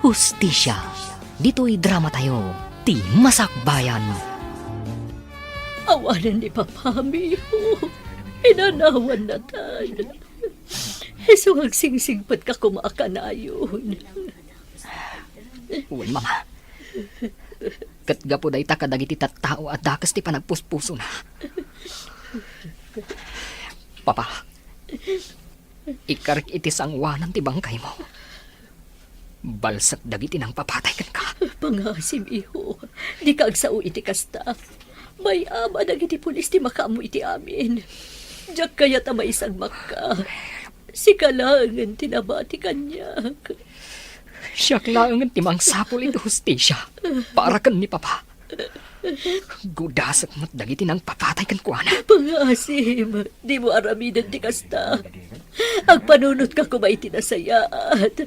hustisya. Dito'y drama tayo, ti Masakbayan. Awanan ni Papamiho. Inanawan na tan. So agsingsingpat ka kumakanayon. Uwan, mama. Katgapo day ta kadagiti tattao at dakas ti panagpuspuso na. Papa, ikarik iti sangwanan ti bangkay mo. Balsak dagiti nang papatay kan ka. Pangasim, iho. Di ka agsao iti kasta. May ama dagiti pulis ti makamu iti amin. Diyak kaya ta maisagmak ka. Si kalangan tinabati kanya. Siyak lang ang timang sapol ito hustisya. Para kan ni Papa. Gudasak mo't dagiti nang papatay kan kuana. Pangasim, di mo aramidan ti kasta. Agpanunot ka kumay tinasayaat.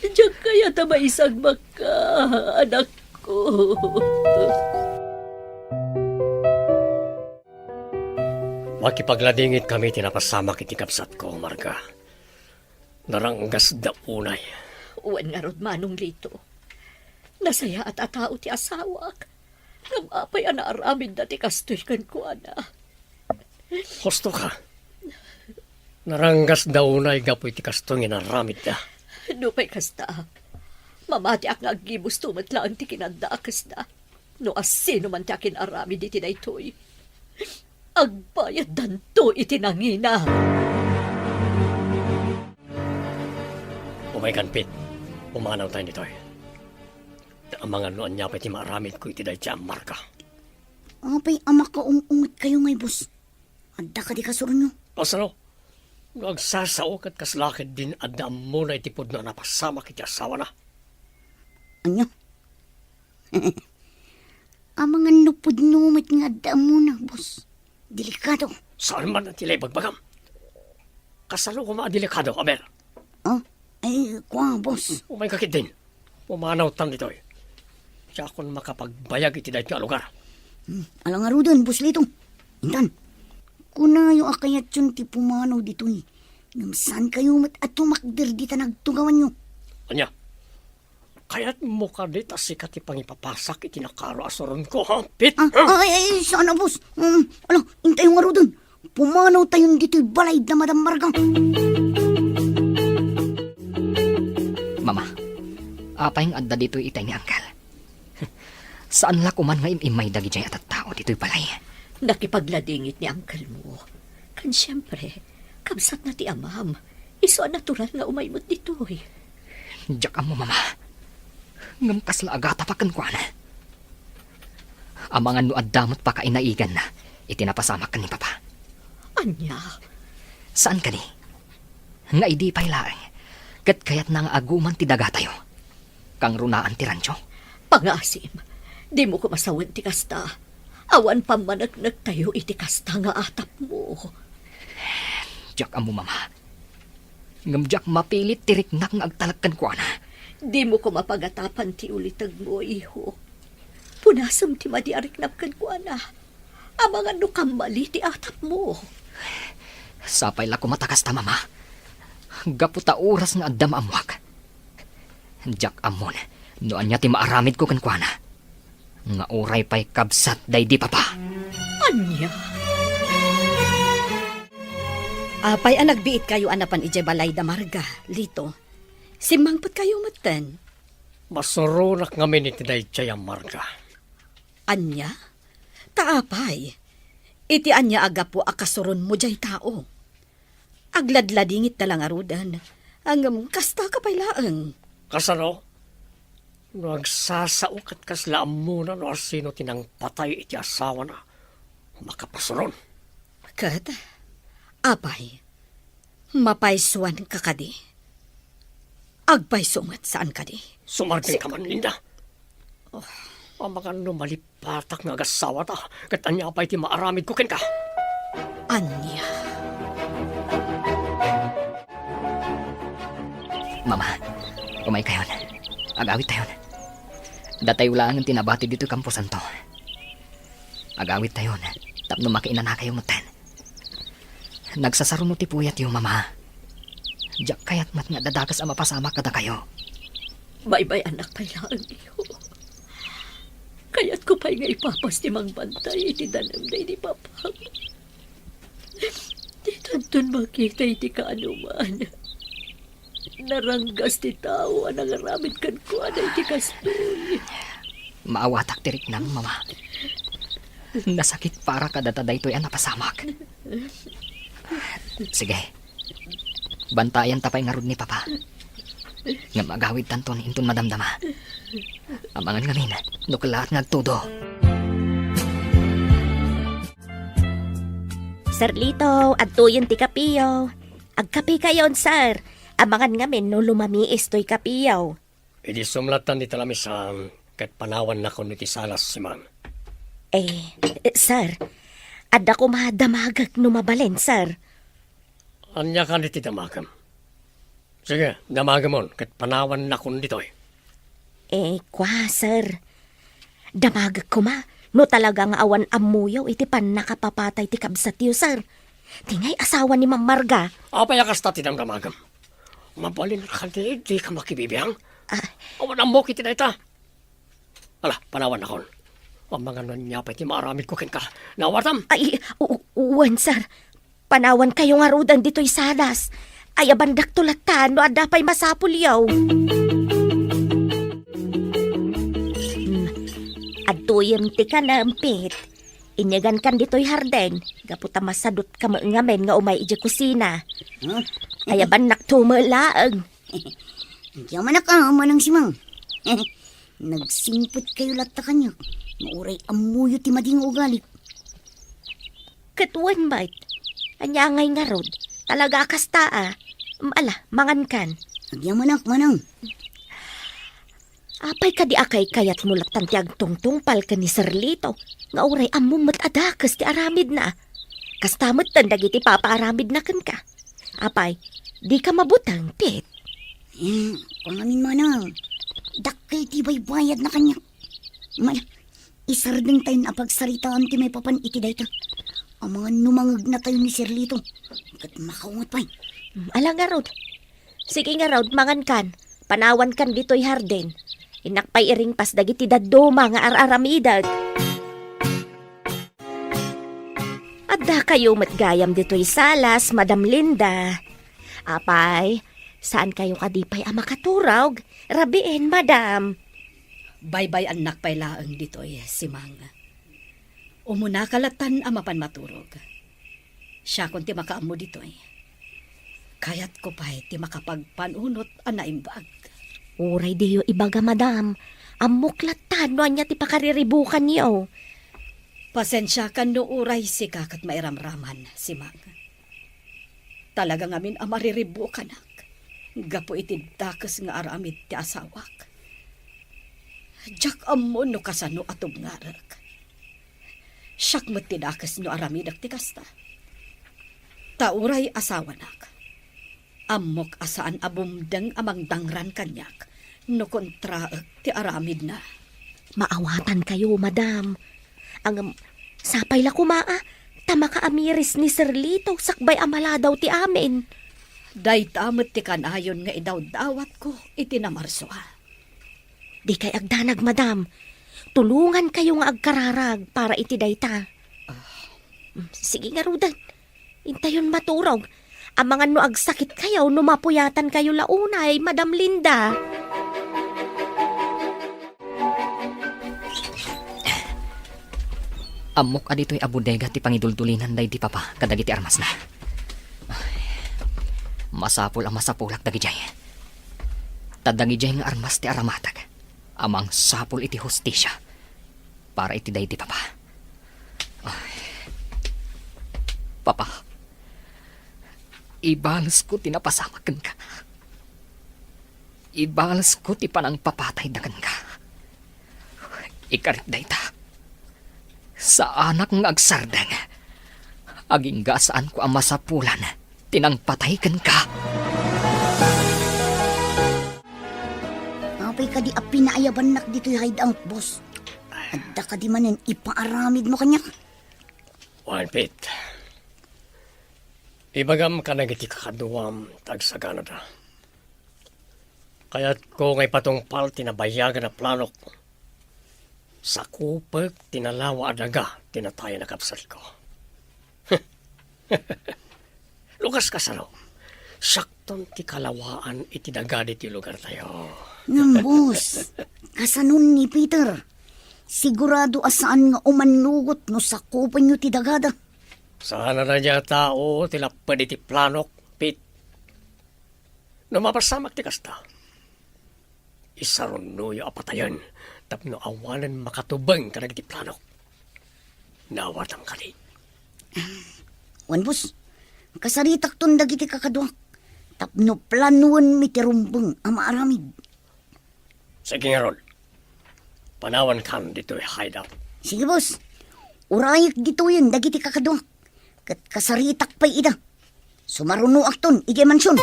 Diyak kaya ta maisagmak ka, anak ko. Makipagladingit kami tinapasama kiti kapsat ko, Marga. Naranggas da unay. Uwan nga rod manong lito. Nasaya at atao ti asawak. Namapay ana aramin dati kastoy kan ko ana. Husto ka. Naranggas da unay gapoy ti kastong inaramid da. Nupay kasta. Mamati ak nga agibus tumat lang ti kinandaakas na. No asino man ti akin aramid iti na ito'y. Agbayad danto itinangina. Umay kanpit. Umanaw tayo nito eh. Ang mga noon niya pa iti maramid ko iti dahi tiyang Marga. Apay ama ka ungungot kayo ngay bus. Adda ka di kasuro nyo. Pasano? Nagsasao kat kaslakid din adda mo na itipod na napasama kiti asawa na. Anya? Ang mga nupod numit nga adda mo na, bus. Delikado. Saan man ang tilay bagbagam? Kasalo ko delikado, Aber. Oh, ay, kwa, bus. Umay kakit din. Umanaw tam nito eh. Siya akong makapagbayag iti dahi tiyang lugar. Alang aro doon, bus litong. Intan, kuna yung akayat yun ti pumanaw dito eh. Ngam saan kayo mat at tumakder di ta nagtugawan nyo? Anya? Kaya't mo ka di tasikat ipang ipapasak iti nakaro asoron ko, ha? Pit? Ay, sana, bus. Alang, intay yung aro doon. Pumanaw tayo dito'y balay na Madam Margang. Mama, apay ang adda dito'y itay ni Angkal. Saan la kuman nga imay dagi jay at tao dito'y balay. Nakipagladingit ni uncle mo. Kan siyempre, kamsat na ti amam. Iso natural nga umaymot dito'y. Diyak mo, mama. Ngam kasla agata pa kan kuana. Amangan no addamot pa kainaigan na. Itinapasamak ka ni Papa. Anya? Saan ka ni? Nga idi pa'y laeng. Kat kayat na nga aguman ti daga tayo. Kang runaan ti rancho. Pangasim, di mo ko masawan ti kasta. Awan pa managnag tayo iti kasta nga atap mo. Diyak mo, mama. Ngam diyak mapilit tiriknak nga agtalagkan kuana. Di mo ko mapagatapan ti ulitag mo, iho. Punasam ti madiariknap kan ko, ana. Amangan no kamali ti atap mo. Sapay la kumatakas ta, mama. Gaputa oras nga addam amwag. Diyak amon, noan niya ti maaramid ko kan kuana. Nga oray pa'y kabsat day di Papa. Anya? Apay ang nagbiit kayo anapan ije balay da Marga, Lito. Simangpot kayo matan. Masurunak ngamin iti dahi tiyang Marga. Anya? Taapay. Iti anya aga po akasuron mo jay tao. Agladladingit na lang arudan. Ang kasta ka pa'y laang. Kasano? Nagsasao kat kaslaan muna no sino tinang patay iti asawa na. Makapasuron. Kat, apay, mapaisuan ka kadi. Agpaisungat saan kadi. Sumarting ka man, Linda. Ang mga numalipatak nga agasawa ta. Kat anya pa iti maaramid ko ken ka. Anya? Mama, umay kayon. Agawit tayon. Datay lang ang tinabati dito Campo Santo. Agawit tayon. Tapno makiinan na kayo mutan. Nagsasarunod ti puyat yung mama. Diyak kayat mat nga dadakas ang mapasama kada kayo. Bye-bye anak pa'y laang iho. Kaya't ko pa'y nga ipapas ti mang bantay iti danam na ini papa. Di tanton makita iti kaanuman. Naranggas ti tao ang nangaramid kan ko na iti kastoy. Maawatak tirik nang, mama. Nasakit para kadataday to'y napasamak. Sige. Bantayan tapay nga rod ni papa. Nga magawid tanton inton madamdama. Amangan ngamin, nukalaat ngagtudo. Sir Lito, adtuyon ti kapiyaw. Agkapi kayon, sir. Amangan ngamin no lumamiis to'y kapiyaw. Idi sumlatan ni talamisan kat panawan na ko ni ti salas si man. Sir, adda ko madamagag numabalen, sir. Anya ka ni ti damagam. Sige, damagamon kat panawan na ko dito Sir. Damagag ko ma, no talagang awan amuyaw iti pan nakapapatay ti kabsatyo, sir. Tingay asawa ni Ma'am Marga. Apay akas ti damagam. Mabalin ka di ka makibibiyang. Awan ang mo kiti na ita. Ala, panawan na kon. Ang mga niya pa iti maaramid ko ken ka. Nawatam. Uwan, sir. Panawan kayo nga rudan dito'y salas. Ay abandak tulatan no adapay masapul yaw. Adtuyem ti ka nampit. Inyagan kan dito'y harden. Gaputa masadot ka ngamen nga umay iji kusina. Ay abandak tumalaang. Diyan man ka, manang simang. Nagsimpot kayo latta kanyo. Mauray amuyo ti mading ugali. Katuan bait. Anyangay nga rod. Talaga kastaa. Ala, mangan kan. Diyan manak, manang. Apay ka di akay kayat mulak tanti agtungtungpal ka ni Sir Lito. Nga uray amumot adakas ti aramid na. Kastamot tandag iti papaaramid na kan ka. Apay, di ka mabutang, Pit. Pangamin manang. Dakay ti baybayad na kanya. Isardeng tayo na pagsaritaan ti may papan iti dayta. Ang mga numangag na tayo ni Sir Lito. Kat makaungat pa. Ala nga Rod. Sige nga Rod, mangan kan. Panawan kan dito'y harden. Inakpay iring pas dagiti daduma nga araramidag. Adda kayo matgayam dito'y salas, Madam Linda. Apay, saan kayo kadipay makaturaw? Rabiin, Madam. Bye-bye anak pay laang dito'y si Mang. Umuna kalatan amapan maturog. Siya kung ti makaamo dito'y. Kayat ko pa'y ti makapagpanunot anaimbag. Uray diyo ibaga, Madam. Amuklatan no anya ti pakariribukan niyo. Pasensya kan no uray si kakat mairamraman si Mang. Talaga ngamin amariribukan ak. Gapo iti dakas nga aramid ti asawak. Jak amon no kasano atong ngarak. Siyak mo tinakas no aramidak ti kasta. Tauray asawa nak. Amok asaan abumdeng amang dangran kanyak. No kontraak ti aramid na. Maawatan kayo, Madam. Ang sapay la kumaa. Tama ka amiris ni Sir Lito. Sakbay amala daw ti amin. Day tamot ti kanayon nga idaw-dawat ko itinamarsoa. Di kay agdanag, Madam. Tulungan kayo nga agkararag para iti dayta. Sige nga, Rudan. Intayon maturog. Amangan no agsakit kayo, no mapuyatan kayo launay, Madam Linda. Amok adito'y abudega ti pangiduldulinan day di papa kadagi ti armas na. Masapul ang masapulak dagijay. Tadagijay nga armas ti aramatag. Amang sapul iti hostisya. Para iti day di papa. Papa, ibalas ko tinapasamakan ka. Ibalas ko ti panang papatay dagan ka. Ikarit day ta. Sa anak ng agsardang, aging gasaan ko ang masapulan, tinangpataykan ka. Apay ka di apinaayaban nak dito'y haydang, boss. Adda ka di manin ipaaramid mo kanyak. One Pit. Ibagam ka nagiti kakaduwam tag sa Canada. Kaya't ko ngay patungpal tinabayagan na planok. Sa kupag tinalawa adaga tinataya na kapsal ko. Lukas ka sano. Sakton ti kalawaan itinaga ti lugar tayo. Ngam, boss, kasanon ni Peter. Sigurado asaan nga umanugot no sakupan nyo ti dagada. Sana na niya tao tila pwede ti planok, Pit. No mapasamak ti kasta. Isaron no yung apatayan, tapno awanan makatubang ka ti planok. Nawatam ka di. Wan, boss, kasaritak ton dagiti kakadwak. Tapno planuan mi ti rumbeng ama aramid. Sige nga ron. Panawan kan dito hideout. Sige, boss. Urayak dito yun dagiti kakadwak. Kat kasaritak pa'y ida. Sumaruno akton, iti mansyon.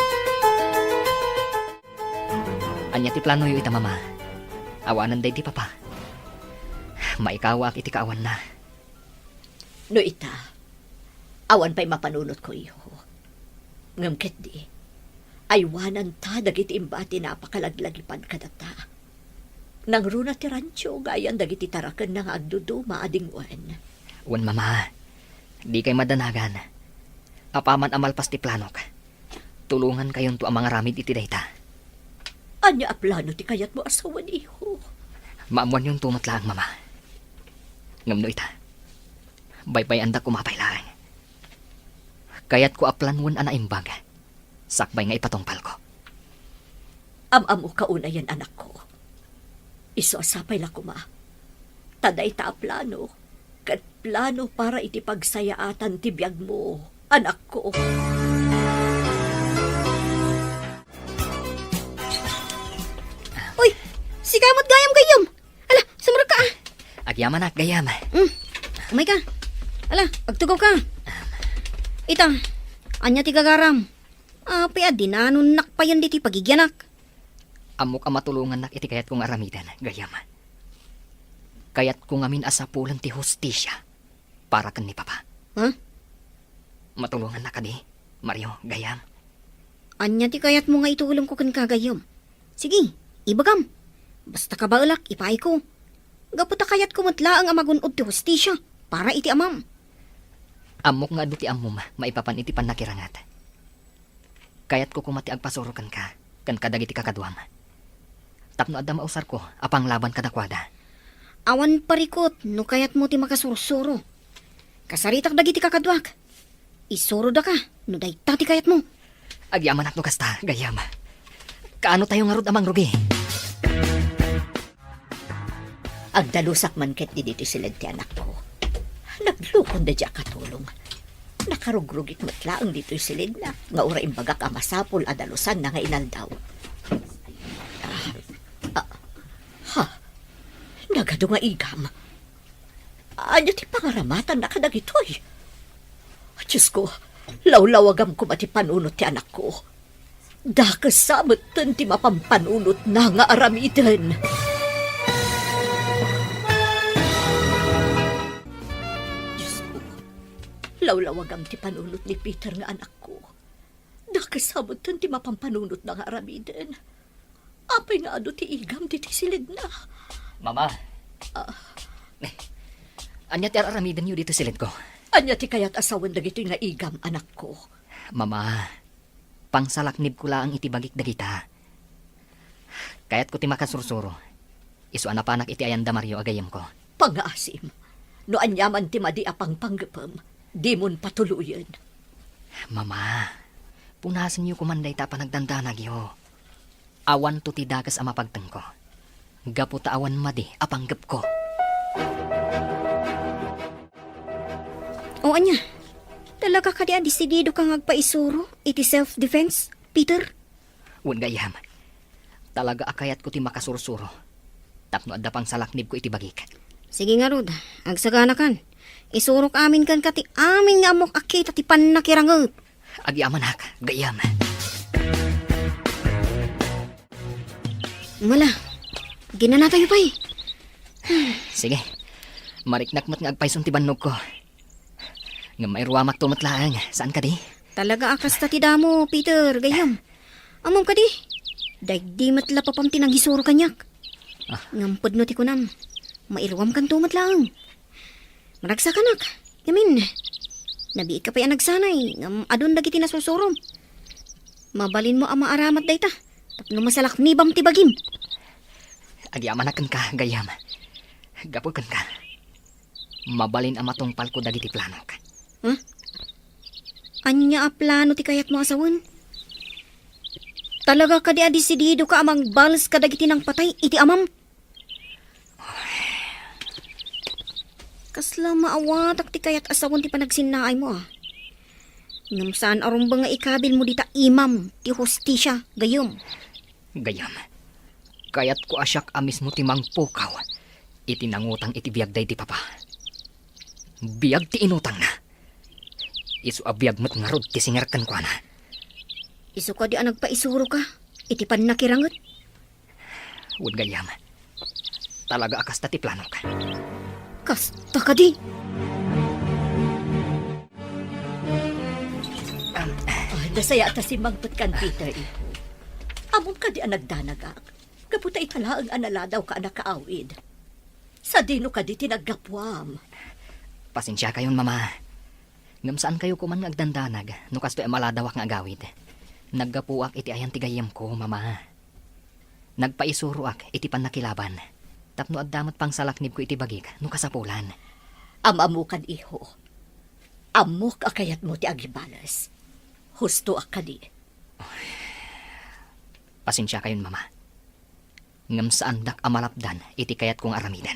Anya ti plano yu ita mama. Awanan day ti papa. Maikawa ak iti kaawan na. No ita, awan pa'y mapanunot ko iyo. Ngamket di, aywanan ta dagiti imbati napakalaglagipan kadata. Nang runa ti rancho, gayan dagiti tarakan na nga agdudu maadingwan. Wan mama, di kay madanagan. Apaman amalpas ti planok. Tulungan kayon to ang mga ramid iti dayta. Anya a plano ti kayat mo asawan iho. Maamuan yung tumatlaang mama. Ngamno ita. Baybay anda kumapay lang. Kaya't ko aplanwan ana imbag. Sakbay nga ipatongpal ko. Am-amo kauna yan anak ko. Iso asapay la kuma. Taday ta a plano. Kat plano para iti pagsayaatan ti biyag mo, anak ko. Uy, sigamot gayam. Ala, sumurag ka ah. Agyaman ak gayam. Umay ka. Ala, agtugaw ka. Ita, anya ti gagaram. Api adinanon nakpayan di ti pagigyanak. Amok ang matulungan nak iti kayat kong aramidan, gayam. Kayat kong amin asapulan ti hustisya para kan ni papa. Ha? Matulungan na ka di, Mario, gayam. Anya ti kayat mo nga itulong ko kan kagayom. Sige, ibagam. Basta ka baulak, ipay ko. Gaputa kayat ko matlaang amagunod ti hustisya para iti amam. Amok nga adu ti amom, maipapan iti panakirangat. Kayat ko kumati agpasurukan ka, kan kadagiti kakadwam. Tapno adda mausar ko, apang laban kadakwada. Awan parikot, no kayat mo ti makasursuro. Kasaritak dagiti kakadwak. Isuro da ka, no dayta ti kayat mo. Agyaman ak no kasta, gayam. Kaano tayo nga rod amang rugi? Agdalusak man ket di dito silid ti anak ko. Naglukon da diya katulong. Nakarugrugit matlaang dito silid na. Nga ura imbagak amasapol adalusan na nga inaldaw. Nagado nga igam. Anya ti pangaramatan na kadagitoy. Diyos ko, lawlawagam ko mati panunot ti anak ko. Dakasamot ti mapampanunot na nga aramidan. Diyos ko, lawlawagam ti panunot ni Peter nga anak ko. Dakasamot ti mapampanunot na nga aramidan. Apay nga ado ti igam ti silid na. Mama. Anya ti aramidan yu dito silid ko. Anya ti kayat asawan dagito nga igam anak ko. Mama, pangsalaknib ko lang itibagik dagita. Kayat ko ti makasursuro. Isu anapanak iti ayanda Mario agayam ko. Pangaasim. No anyaman ti madi apang panggapam. Di mon patuluyan. Mama, punasan yu kumanday ta panagdandanag yu. Awan to ti dagas ama pagteng ko. Gaputa awan madi apanggap ko. O anya, talaga ka di desidido kang agpaisuro iti self-defense, Peter? Wan gayam. Talaga akayat ko ti makasursuro. Tapno adda pang salaknib ko iti bagik. Sige nga Rod, agsagana kan. Isurok amin kan kati amin nga amok akita ti panakirangot. Agyaman hak, gayam. Mala, ginana tayo pa eh. Sige, mariknakmat nga agpaisun ti bannog ko. Nga may ruwamak tumatlaang, saan ka di? Talaga akas ta ti damo, Peter, gayam. Amom ka di. Dahil di matla pa pam tinanghisuro kanyak. Ngampod no ti kunam. Mairuam kan tumat lang. Maragsa kanak. Yamin. Nabi ka pa yan nagsanay. Ngam adon dagiti nasusurom. Mabalin mo ama aramat dayta. Tapno masalak nibam ti bagim. Agyamanakan ka, gayam. Gapukan ka. Mabalin ang matungpal ko dagiti plano ka. Anya a plano ti kayat mo asawan? Talaga ka di adisidido ka amang balas ka dagiti ng patay iti amam? Kasla maawatak ti kayat asawan ti panagsinaay mo ah. Ngam saan aron ba nga ikabil mo dita imam ti hostisya gayom? Gayam. Kayat ko asyak amis mo timang pukaw. Iti nangutang iti biyag day ti papa. Biyag ti inutang na. Isu a biyag mo't nga rod ti singarkan ko na. Isu ka di ang nagpaisuro ka. Iti pan nakirangot. Wud gayam. Talaga akas ti plano ka. Kasta ka di. Dasaya ta si Magpat kan Peter, iho. Amon ka di ang nagdanagak. Kaputa itala ang analadaw ka anak kaawid. Sa dino ka di tinaggapwam. Pasensya kayon, mama. Ngam saan kayo kuman ngagdandanag, no kasto maladawak nga agawid. Naggapuak iti ayan tigayam ko, mama. Nagpaisuruak iti pan nakilaban. Tapno addamat pang salaknib ko iti bagik, no kasapulan. Amamu kan iho. Amok akayat mo ti agibalas. Husto akadi. Pasensya kayon, mama. Ngam saan dak amalapdan iti kayat kong aramidan.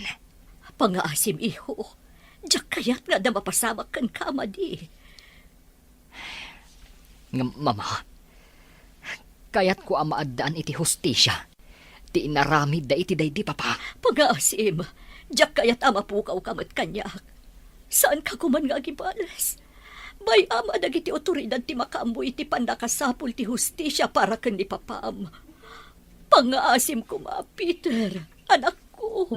Pangaasim iho. Diyak kayat nga na mapasamak kan kamadi. Ngam, mama. Kayat ko amaaddaan iti hustisya. Ti inaramid da iti day di papa. Pangaasim. Diyak kayat amapukaw kamat kanyak. Saan ka kuman nga agibalas? May ama dagiti otoridad ti makaambo iti pandakasapul ti hustisya para ken ni papam. Pangaasim ko ma, Peter, anak ko.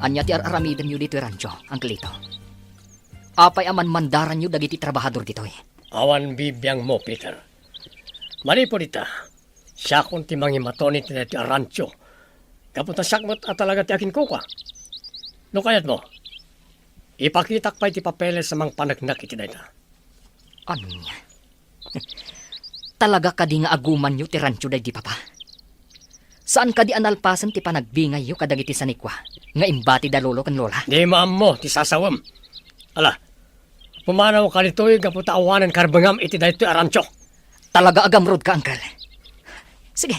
Anya ti aramidan nyo dito, Rancho, Uncle Lito. Apay aman mandaran nyo dagiti trabahador dito eh. Awan bibiyang mo, Peter. Mali po dita. Siya kung ti mangimatonit na ti rancho. Kapunta sakmot at talaga ti akin kuka. No kayat mo, ipakitak pa iti papeles sa mga panagnak iti na ita. Ano niya? Talaga ka di nga aguman nyo ti Rancho day di papa. Saan ka di analpasan ti panagbingay yo kadagiti sanikwa nga imbati da lolo kan lola? Di maam mo, ti sasawam. Ala, pumanaw ka nito'y kapunta awanan karbangam iti na ito rancho. Talaga agamrod ka, Uncle. Sige,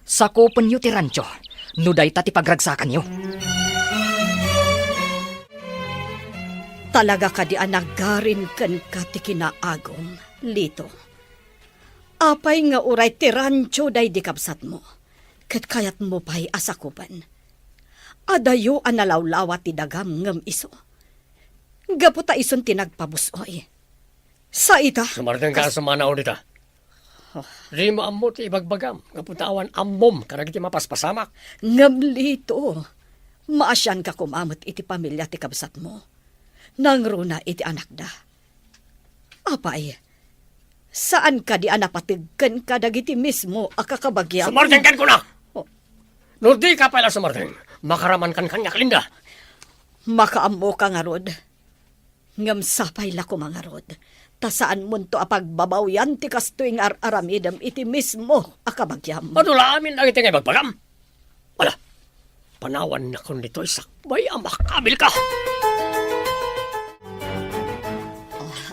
sakupan nyo ti Rancho. Nuday ta ti pagragsakan nyo. Talaga ka di anagarin kan ka ti kinaagom, Lito. Apay nga uray ti rancho day di kapsat mo. Kat kayat mo pa'y asakupan. Adayo analawlawa ti dagam ngam iso. Gaputa ison tinagpabusoy. Sa ita, Sumartang ka sa mga naudita. Di mo ammo ti ibagbagam. Kapunta awan ammom karag iti mapaspasamak. ngam Lito. Maasyan ka kumamot iti pamilya ti kapsat mo. Nangruna iti anak da. Apay, saan ka di anapatigkan ka dagiti mismo akakabagyan? Sumartang kan ko na! Oh. No di ka pala sumartang. Makaraman kan kanyak linda. Makaammo ka nga rod. Ngam sapay la ko mga rod. Ta saan mo to apagbabaw yan ti kastuing aramidam iti mismo akabagyam. Madula amin ang itingay magbagam. Wala, panawan na kung nito'y sakbay ang makabil ka.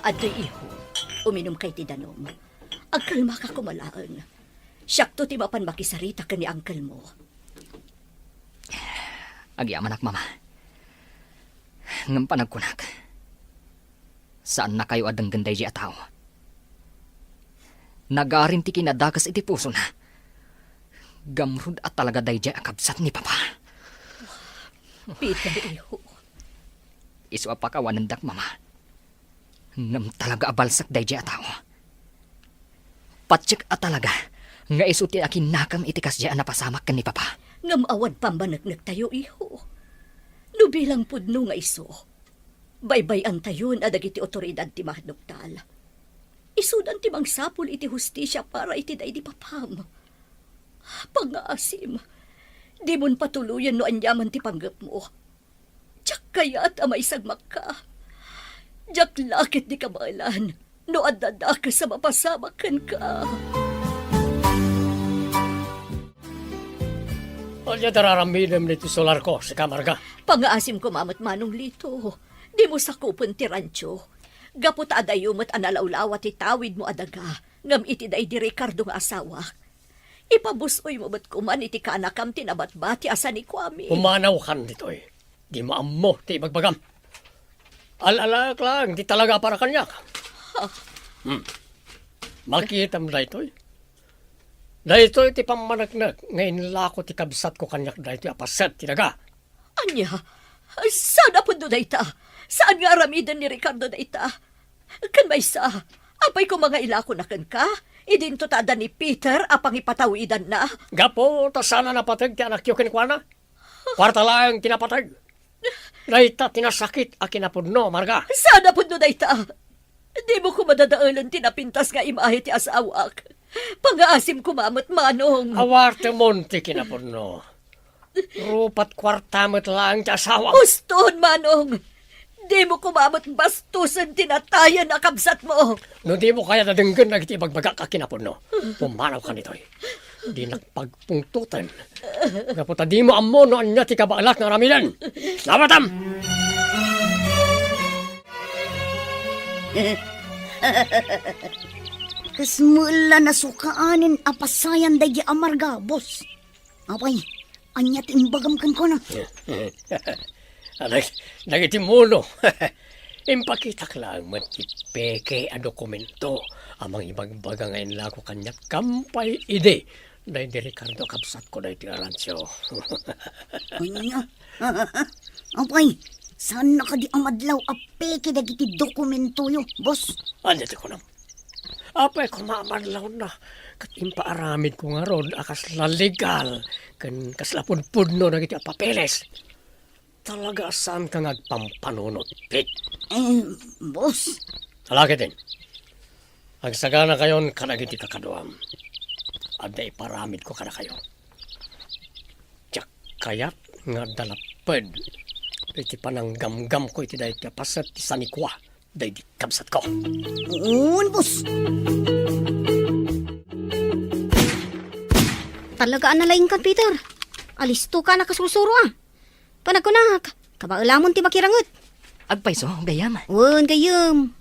Adto iho, uminom kay ti danom. Agkalma ka kumalaan. Siyakto ti mapan makisarita ka ni angkel mo. Agyamanak, mama. Ngam panagkunak. Saan na kayo adang ganday di ataw? Nagarin ti kinadakas iti puso na. Gamrud at talaga day di akabsat ni papa. Peter, iho. Isu apakawanandak, mama. Ngam talaga abalsak day di ataw. Patsik at talaga. Nga isu ti akin nakam itikas di napasamak kan ni papa. Ngam awad pambanagnak tayo, iho. Nubilang pudno nga iso. Baybay ang tayon adag iti otoridad ti mahdoktal. isudan ti mangsapul iti hustisya para iti day di papam. Pangaasim, di mon patuluyan no anyaman ti panggap mo. Diyak kaya't amay sagmak ka. Diyak lakit di kabalan, no adada ka sa mapasamakan ka. Alya dararamidem nito solar ko sa kamarga. Pangaasim ko mamat manong lito. Di mo sakupon ti rancho. Gapot adayumot analawlawa ti tawid mo adaga. Ngam iti day di Ricardo nga asawa. Ipabusoy mo ba't kuman iti kanakam tinabatbati asa ni Kwame. Umanaw kan dito eh. Di maammo ti bagbagam. Alalak lang, di talaga para kanyak. Makita mo dito eh. Dahito iti pamanagnak, ngayon lako ti kabsat ko kanyak dahito apaset tinaga. Anya, saan po do dayta? Saan nga aramidan ni Ricardo dayta? Kan may sa, apay ko mga ilako na kan ka? Idinto tada ni Peter apang ipatawidan na. Gapo, ta sana napatag ti anak yu kinikwana. Kwarta lang tinapatag. Dahita tinasakit a kinapudno, marga. Saan po do dayta? Di mo ko madadaalan tinapintas nga imahe ti asawak. Pangaasim ko mamot manong. Awarte monti kinapudno. Rupat kwartamot lang ti asawa. Uston manong. Di mo kumamot bastusan tinatayan na kabsat mo. No di mo kaya nadenggan nagiti bagbaga ka kinapudno. Pumanaw ka nito'y. Di nagpagpungtutan. Kaputa di mo ammo no anya ti kabaalak ng ramilan. Nabatam! Kasmula na sukaanin apasayan day amarga, boss. Apay, anya timbagam kan ko na. Nagitimulo. Impakita lang matipeke a dokumento. Amang ibagbaga ngayon lako kanyak kampay ide. Dahil di Ricardo kapsat ko dahil ti Arancio. Anya? Apay, saan na ka di amadlaw apeke dagiti dokumento yo, boss? Anya ti ko nam. Apay kumamadlaw na. Kat impaaramid ko nga ron akas legal. Kan kaslapun-pudno na giti papeles. Talaga saan ka ngagpampanunot, Pit? Boss. Talaki din. Agsagana kayon kanagiti kakaduam. Ada iparamid ko kana kayo. Tiyak kayat nga dalapad. Iti pananggamgam ko iti dahi pasat ti sanikwa. Dahi di kabsat ko. Oo, boss. Talaga analaing ka, Peter. Alisto ka nakasusuro ah. Panagkunak, kabailamon ti makirangot. Agpayso, gayam. Wan gayam.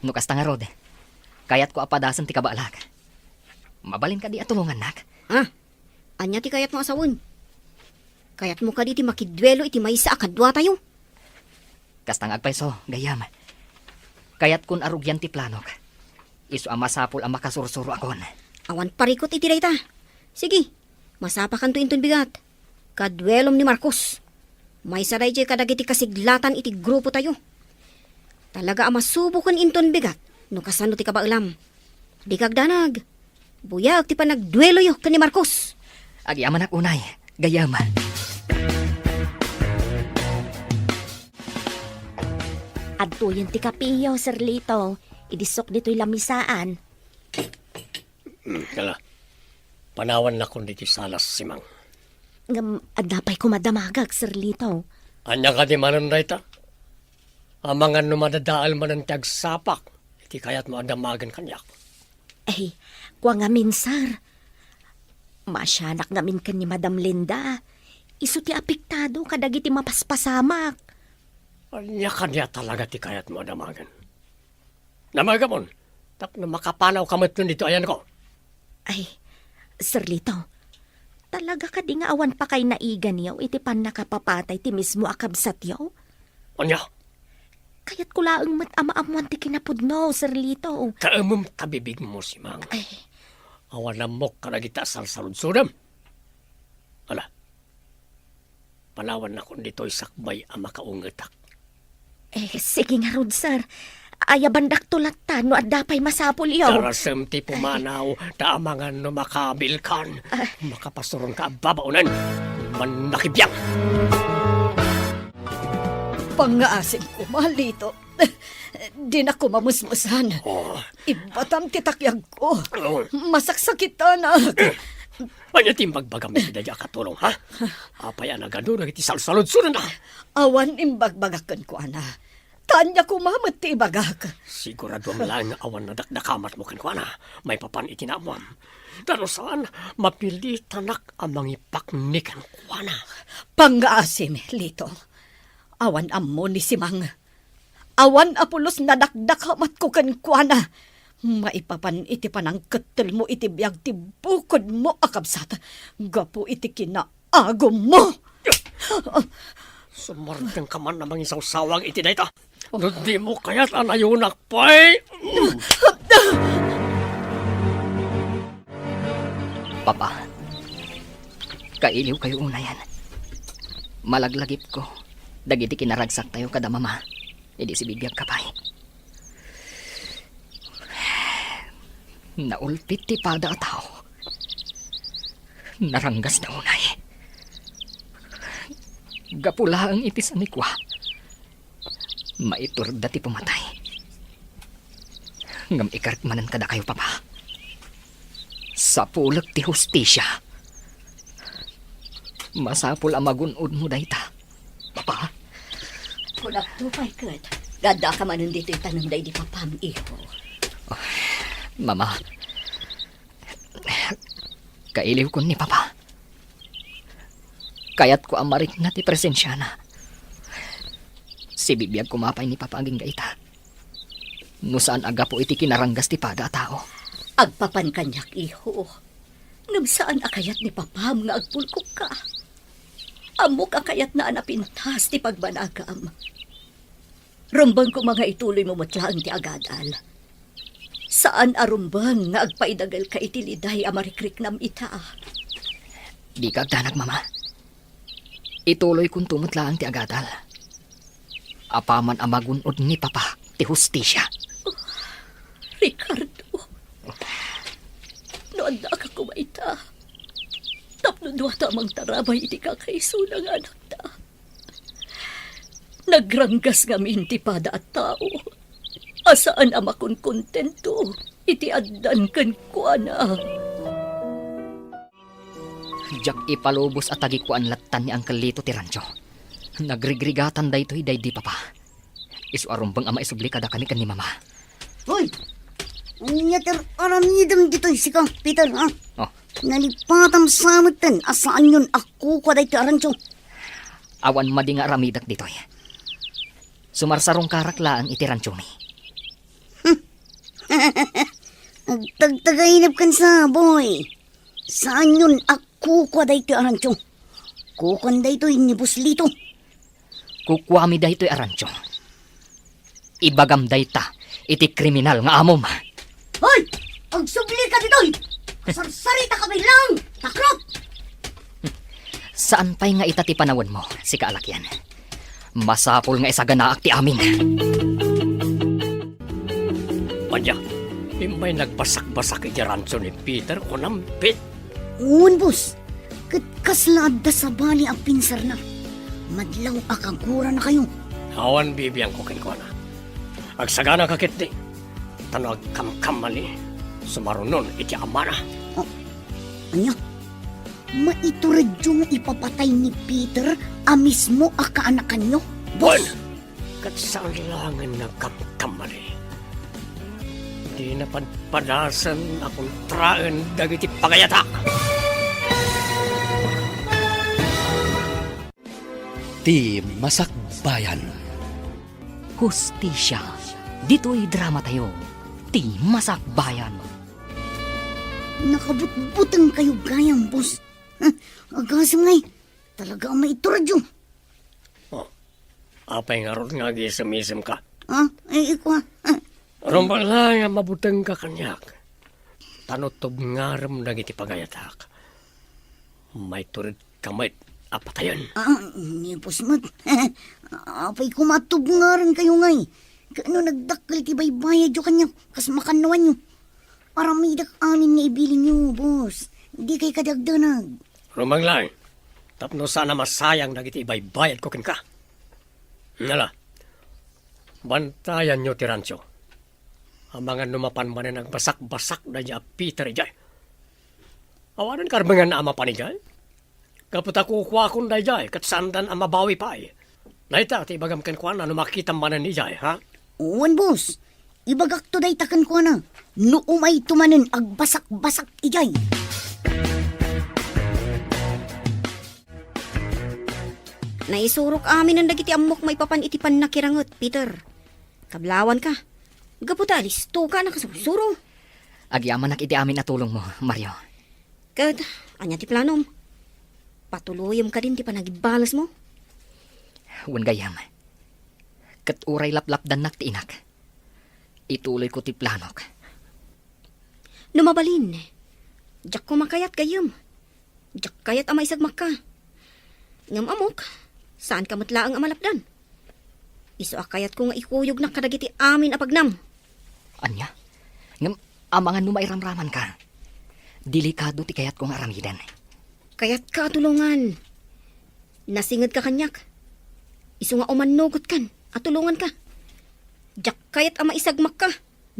Nukas nga rod. Kayat ko apadasan ti kabaalak. Mabalin ka di atulungan, nak. Ah, anya ti kayat mo asawon. Kayat mo ka di ti makidwelo iti maysa akadwa tayo. Kastang agpayso, gayam. Kayat kun arugyan ti planok. Isu amasapul ang makasursuro akon. Awan parikot iti dayta. Sige, masapakan to inton bigat. Kadwelom ni Marcos. May saray jay kadagiti kasiglatan iti grupo tayo. Talaga amasubukan inton bigat. No kasano ti kabailam. Di kagdanag. Buyag ti panagduelo yo ka ni Marcos. Agyaman ak unay, gayam. Adtuyan ti kapiyo, Sir Lito. Idisok dito'y lamisaan. Kala, panawan na kundi ti salas simang. Ngam, adnapay ko madamagag, Sir Lito. Anya ka di manon dayta? Amangan no madadaal man ang tagsapak. Iti kayat mo adamagan kanyak. Eh, kwa ngamin, Sir. Masyanak ngamin kan ni Madam Linda. Isu ti apektado kadagiti mapaspasamak. Anya kanya talaga ti kayat mo adamagan. Namagamon, tapno makapanaw kamot nun dito ayan ko. Ay, Sir Lito. Talaga ka di nga awan pa kay naigan yaw, iti pan nakapapatay ti mismo akabsat yaw. Anya, Kaya't kulaang mat-ama-amuan ti kinapudno, Sir Lito. kaamom tabibig mo si Mang. Ay, Awan na mo karagita salsalud-sudam. Ala, panawan na kung dito'y sakbay ang makaungetak. sige nga rod, Sir. Ayabandak tulatan no at dapay masapul yaw. Darasem ti pumanaw, taamangan no makabilkan. Makapasuron ka babaunan. Man nakibiyang. Pangaasin ko, malito. Di na ko mamusmusan. Oh, Ibatam titakyag ko. oh. Masaksakita na. Anya timbagbaga mi kidaya katulong, ha? Apay anagado na iti salsalod-sunod na. Awan imbagbagakan ko, ana. Tanya ko mamat ti ibagak. Sigurado ang lang nga awan na dakdakamat mo kan na. May papan itinamwam. Tano saan, mapili tanak ang mangipaknikan ko na. Pangaasim, Lito. Awan ammo ni Simang. Awan apulos na dakdakamat ko kan kuana. Maipapan iti panang ketel mo iti biyag ti bukod mo akabsat. Gapo iti kinaagom mo. Sumardang ka man namang isang sawang iti dayta. Di mo kaya't anayunak pa'y. Papa, kailiw kayo unayan. Malaglagip ko. Dagiti kinaragsak tayo kada mama. Hindi si bibiyag kapay. Naulpit ti pada a tao. Naranggas na unay. Gapula ang itis ni kwa. Maiturda ti pumatay. Ngam ikartmanan kada kayo, papa. Sa pulag ti hustisya. Masapul ang magunod mo dayta. Papa, Kunak tupay kat. Gada ka man dito itanong day di papam iho. mama. Kailiw ko ni papa. Kayat ko amarik na ti presensya na. Si bibiyag kumapay ni papa aging gaita. No saan aga po iti kinaranggas ti pada a tao. Agpapan kanyak iho. Ngam saan akayat ni papam nga agpulkok ka. Amok akayat na anapintas ti pagbanagam. Rumbang ko mga ituloy mo matlaang ti agadal. Saan arumbang nga agpaidagal ka itiliday amarikrik nam ita. Di ka agdanag, mama. Ituloy kong tumutlaang ti agadal. Apaman amagunod ni papa ti hustisya. Ricardo, noon na ka kumaita. Tapno duwa tamang tarabay iti kakaisuna nga anak ta. Nagranggas nga minti pada at tao. Asaan ama kon kontento, iti addan kan kuana. Jak ipalubos at tagikuan latan ni Uncle Lito ti rancho. Nagrigrigatan daytoy day di papa. Isu arumbang ama isubli kada kami kan ni mama. Hoy! Nyater aramidam dito'y si Kang Peter, ha? Oh, Nalipatam samutan, asaan yun ako kwa dahi arancho. awan madi nga aramidak ditoy. Sumarsarong karaklaan iti rancho mi. Nagtagtagainap kan sa, boy. Saan yun ako kwa dahi arancho? Kukan dahi to'y ni Buslito. Kukwami daytoy arancho. Ibagam dayta iti kriminal nga amom. Hoy! Agsubli ka dito'y! Sarsarita ka lang! Takrot! Saan pa'y nga itati panawan mo, si kaalakyan? Masapol nga isaganaak ti amin. Anya, may nagbasak-basak iti ranso ni Peter o nampit. Uwan, boss. Kaslaad da sa bali ang pinsar na. Madlaw akagura na kayo. Awan bibiyang ko kinkwana. Agsagana kakit di. Tanong agkamkam mali. Sumarunon iti amana. Anya? Maiturid yung ipapatay ni Peter a mismo a kaanakan nyo? Bon! Boss! Katsalangan na kamkamali. Di na padpadasan akong traan dagiti pagayatak. Ti Masakbayan. Hustisya. Dito'y drama tayo. Ti Masakbayan. Nakabutbutang kayo gayang, boss. Agasam ngay. Talaga ang maiturad yung. Apay nga ron nga gisamisim ka. Ikaw. Rumbang lang nga mabutang ka kanyak. Tanutob nga ram dagiti pagayatak. May turid kamay apatayan. Ni boss mat. Apay kumatog nga rin kayo ngay. Kano nagdakal ti baybayad yung kanya. Kas makanawan nyo. Para may dak amin nga ibilin nyo, boss. Hindi kay kadagdanag. Rumbang lang. Tapno sana masayang dagiti baybayad ko kin ka. Nala, bantayan nyo ti Rancho. Ang mga numapan man ang basak-basak na niya Peter jay. Awanan karbangan na ama pa ni jay. Kapag kukuha kong na jay, kat sandan ang mabawi pa eh. Naita, ti bagam ken kuan na makita man ni jay, ha? Uwan, boss. Ibagak to day takan ko na. Nuumay tumanin agbasak-basak igay. Naisurok amin ang dagiti amok may papan itipan na kirangot, Peter. Kablawan ka. Gaputalis, to ka na kasusuro. Agyaman iti amin na tulong mo, Mario. Kad, anya ti planom. Patuluyom ka din ti panagibalas mo. Wan gayam. Kat uray laplapdan nak ti inak. Ituloy ko ti planok. Numabalin. Diyak ko makayat gayam. Diyak kayat amay sagmak ka. Ngam amok, saan ka matlaang amalapdan? Iso akayat ko nga ikuyog na kadagiti amin apagnam. Anya? Ngam, amangan numairamraman ka. Delikado ti kayat kong aramidan. Kayat ka tulungan. Nasingad ka kanyak. Iso nga umanugot kan, at tulungan ka. Diyak kayat ama isagmak ka.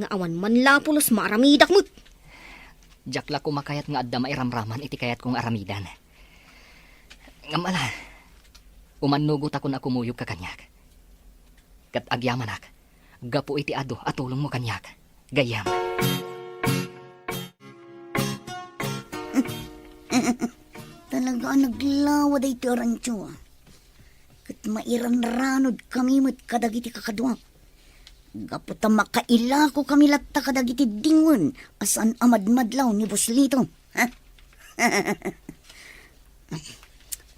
Nga awan man lapulos maaramidak mo't. Jakla ko makayat nga adda mairamraman iti kayat kong aramidan. Ngamala, umanugot ako na kumuyog ka kanyak. Kat agyamanak, gapo iti ado at tulong mo kanyak. Gayam. Talaga naglawa day ti Rancho. Kat mairan-ranod kami mo't kadagiti kakadwak. Gaputa makaila ko kami latta kadagiti dingon asan amadmadlaw ni Boslito. Ha?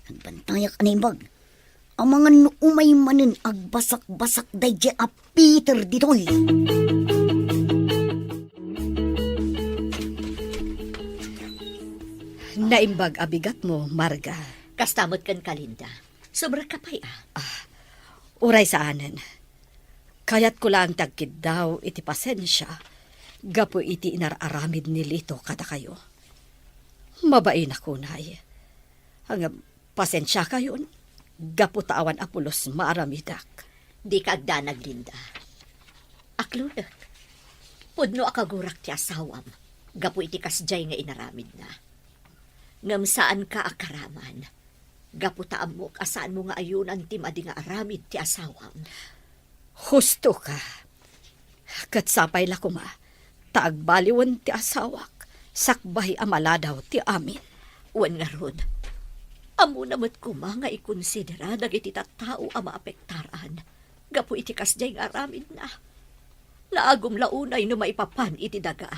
Nagbantayak animbag. Ang mga nuumay manin agbasak-basak day a Peter ditoy. Naimbag abigat mo, Marga. Kastamot kan kalinda. Sobra kapay Uray sa anan. Kayat ko lang tagkid daw iti pasensya. Gapo iti inararamid ni Lito kada kayo. Mabain ako, nay. Hanggang pasensya kayo. Gapo tawan apulos maaramidak. Di ka agdanag, Linda. Aklunak. Pudno akagurak ti asawam. Gapo iti kasjay nga inaramid na. Ngam saan ka akaraman. Gapo taamok asaan mo nga ayunan ti madi nga aramid ti asawam. Husto ka. Katsapay la kuma. Taagbaliwan ti asawak. Sakbay amaladaw ti amin. Wan nga ron. Amo namat kuma nga ikonsidera dagiti tattao a maapektaran. Gapo iti kasjay nga aramid na. Laagom launay no maipapan iti daga.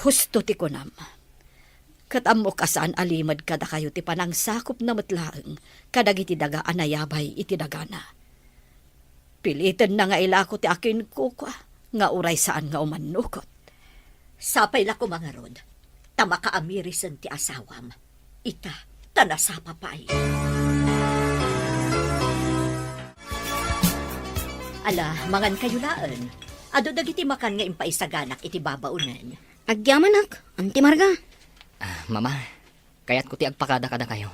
Husto ti kunam. Katamok asaan alimad kada kayo ti panangsakop na matlaeng kadagiti daga anayabay iti dagana. Pilitin na nga ilako ti akin kukwa nga uray saan nga umanukot. Sapay la ko mga rod. Tama ka amirisan ti asawam. Ita, tanasapa pa'y. Ala, mangan kayo laan. Ado dagiti makan nga impaisaganak iti babaunan. Agyamanak, Auntie Marga. Mama, kayat ko ti agpakada-kada kayo.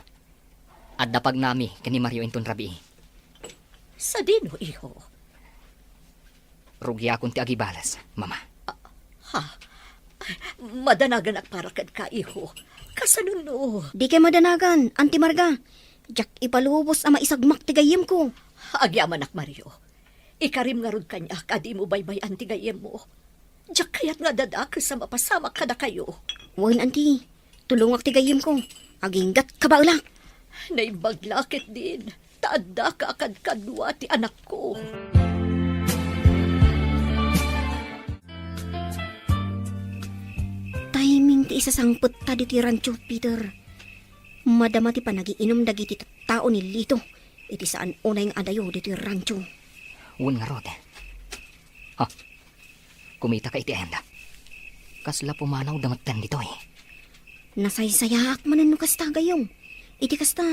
At dapag nami kani Mario inton rabi. Sa dino, iho? Rugi akong ti agibalas, mama. Ha? Madanagan ak para kad ka, iho. Kasanun no? Di kay madanagan, Auntie Marga. Diyak ipalubos ama isagmak ti gayem ko. Agyaman ak, Mario. Ikarim nga rod kanya, kadi mo baybay ang tigayem mo. Diyak kayat nga dadak sa mapasama kada kayo. Wan, Auntie. Tulungak ti gayem ko. Aginggat ka ba ulang? Naibaglakit din. Taadda ka akad kadwa ti anak ko. Timing ti isasangput ta di ti Rancho, Peter. Madama ti panagiinom dagiti tao ni Lito. Iti saan unay nga adayo di ti Rancho. Wan nga rod. Ha? Kumita ka iti enda. Kasla pumanaw damatan dito eh. Nasaysayaak manan no kasta gayong. Iti kasta.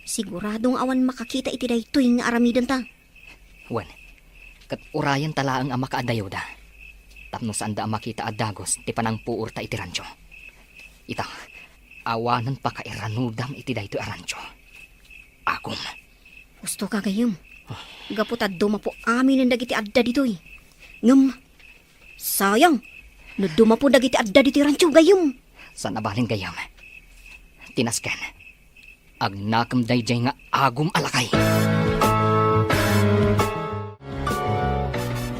Siguradong awan makakita iti daytoy nga aramidan ta. Wan, kat urayan talaang ang makaadayoda. Tapno saan da ang makita adagos ti panang puur ta iti rancho. Ita, awanan pa kairanudam iti daytoy a rancho. Akom. Gusto ka gayong. Gaputa dumapo amin ang dagiti adda ditoy. Ngam, sayang, no dumapo dagiti adda ditoy rancho gayom. Sa nabalin gayam. Tinasken. Ag nakam dayjay nga agum alakay.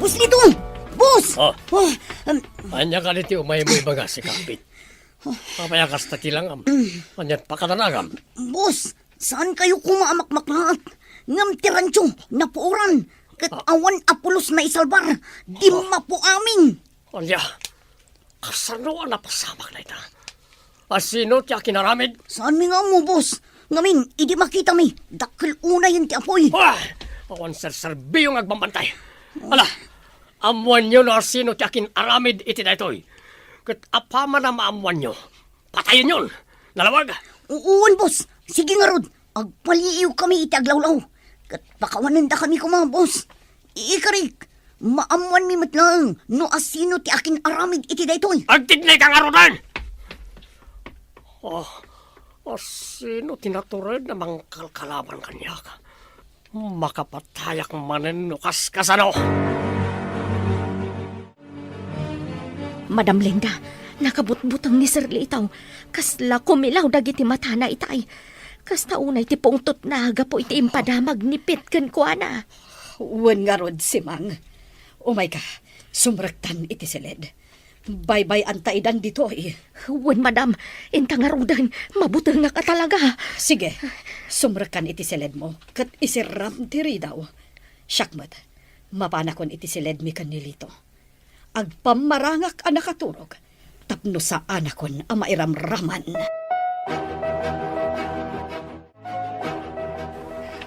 Bus nito! Bus! Oh. Oh, Anya ka niti umay mo ibaga si Kapit. Papayakas ta tilang Anyat pakatanagam. Bus, saan kayo kumaamakmaklaat? Ngam tirancho, napuuran. Kat awan apulos na isalbar. Di mapo amin. Anya, kasano ang napasamak na ita? Asino tiya kinaramid? Saan mi nga mo, boss? Ngamin, idi makita mi. Dakil una yun ti apoy. Wah! Awan serserbi yung agbambantay. Ala, amuan nyo na sino tiya kinaramid iti na ito'y. Kat apama na maamuan nyo. Patayin yun. Nalawag. Uwan, boss. Sige nga, Rod. Agpaliiw kami iti aglawlaw. Kat pakawanan da kami kuma, boss. Ikarik, maamuan mi matlang. No asino ti akin aramid iti da ito'y. Agtignay kang arudan! Oh, sino tinatured na mangkalkalaban kanya ka? Makapatayak manen no kaskasano. Madam Linda, nakabutbutang ni Sir Litaw. Kasla kumilaw dagiti mata na itay. Kasta unay ti pungtot na agapo iti impadamag nipit ken kuana. Uwan nga rod si Mang. Umay ka, sumrektan iti silid. Bye-bye antaidan dito eh. Wen madam, intangarudan, mabutang nga ka talaga. Sige, sumrekan iti silid mo. Kat isiram tiri daw. Syakmat, mapanakon iti silid mi kanilito. Agpamarangak ang nakaturog. Tapno sa anakon ang mairamraman.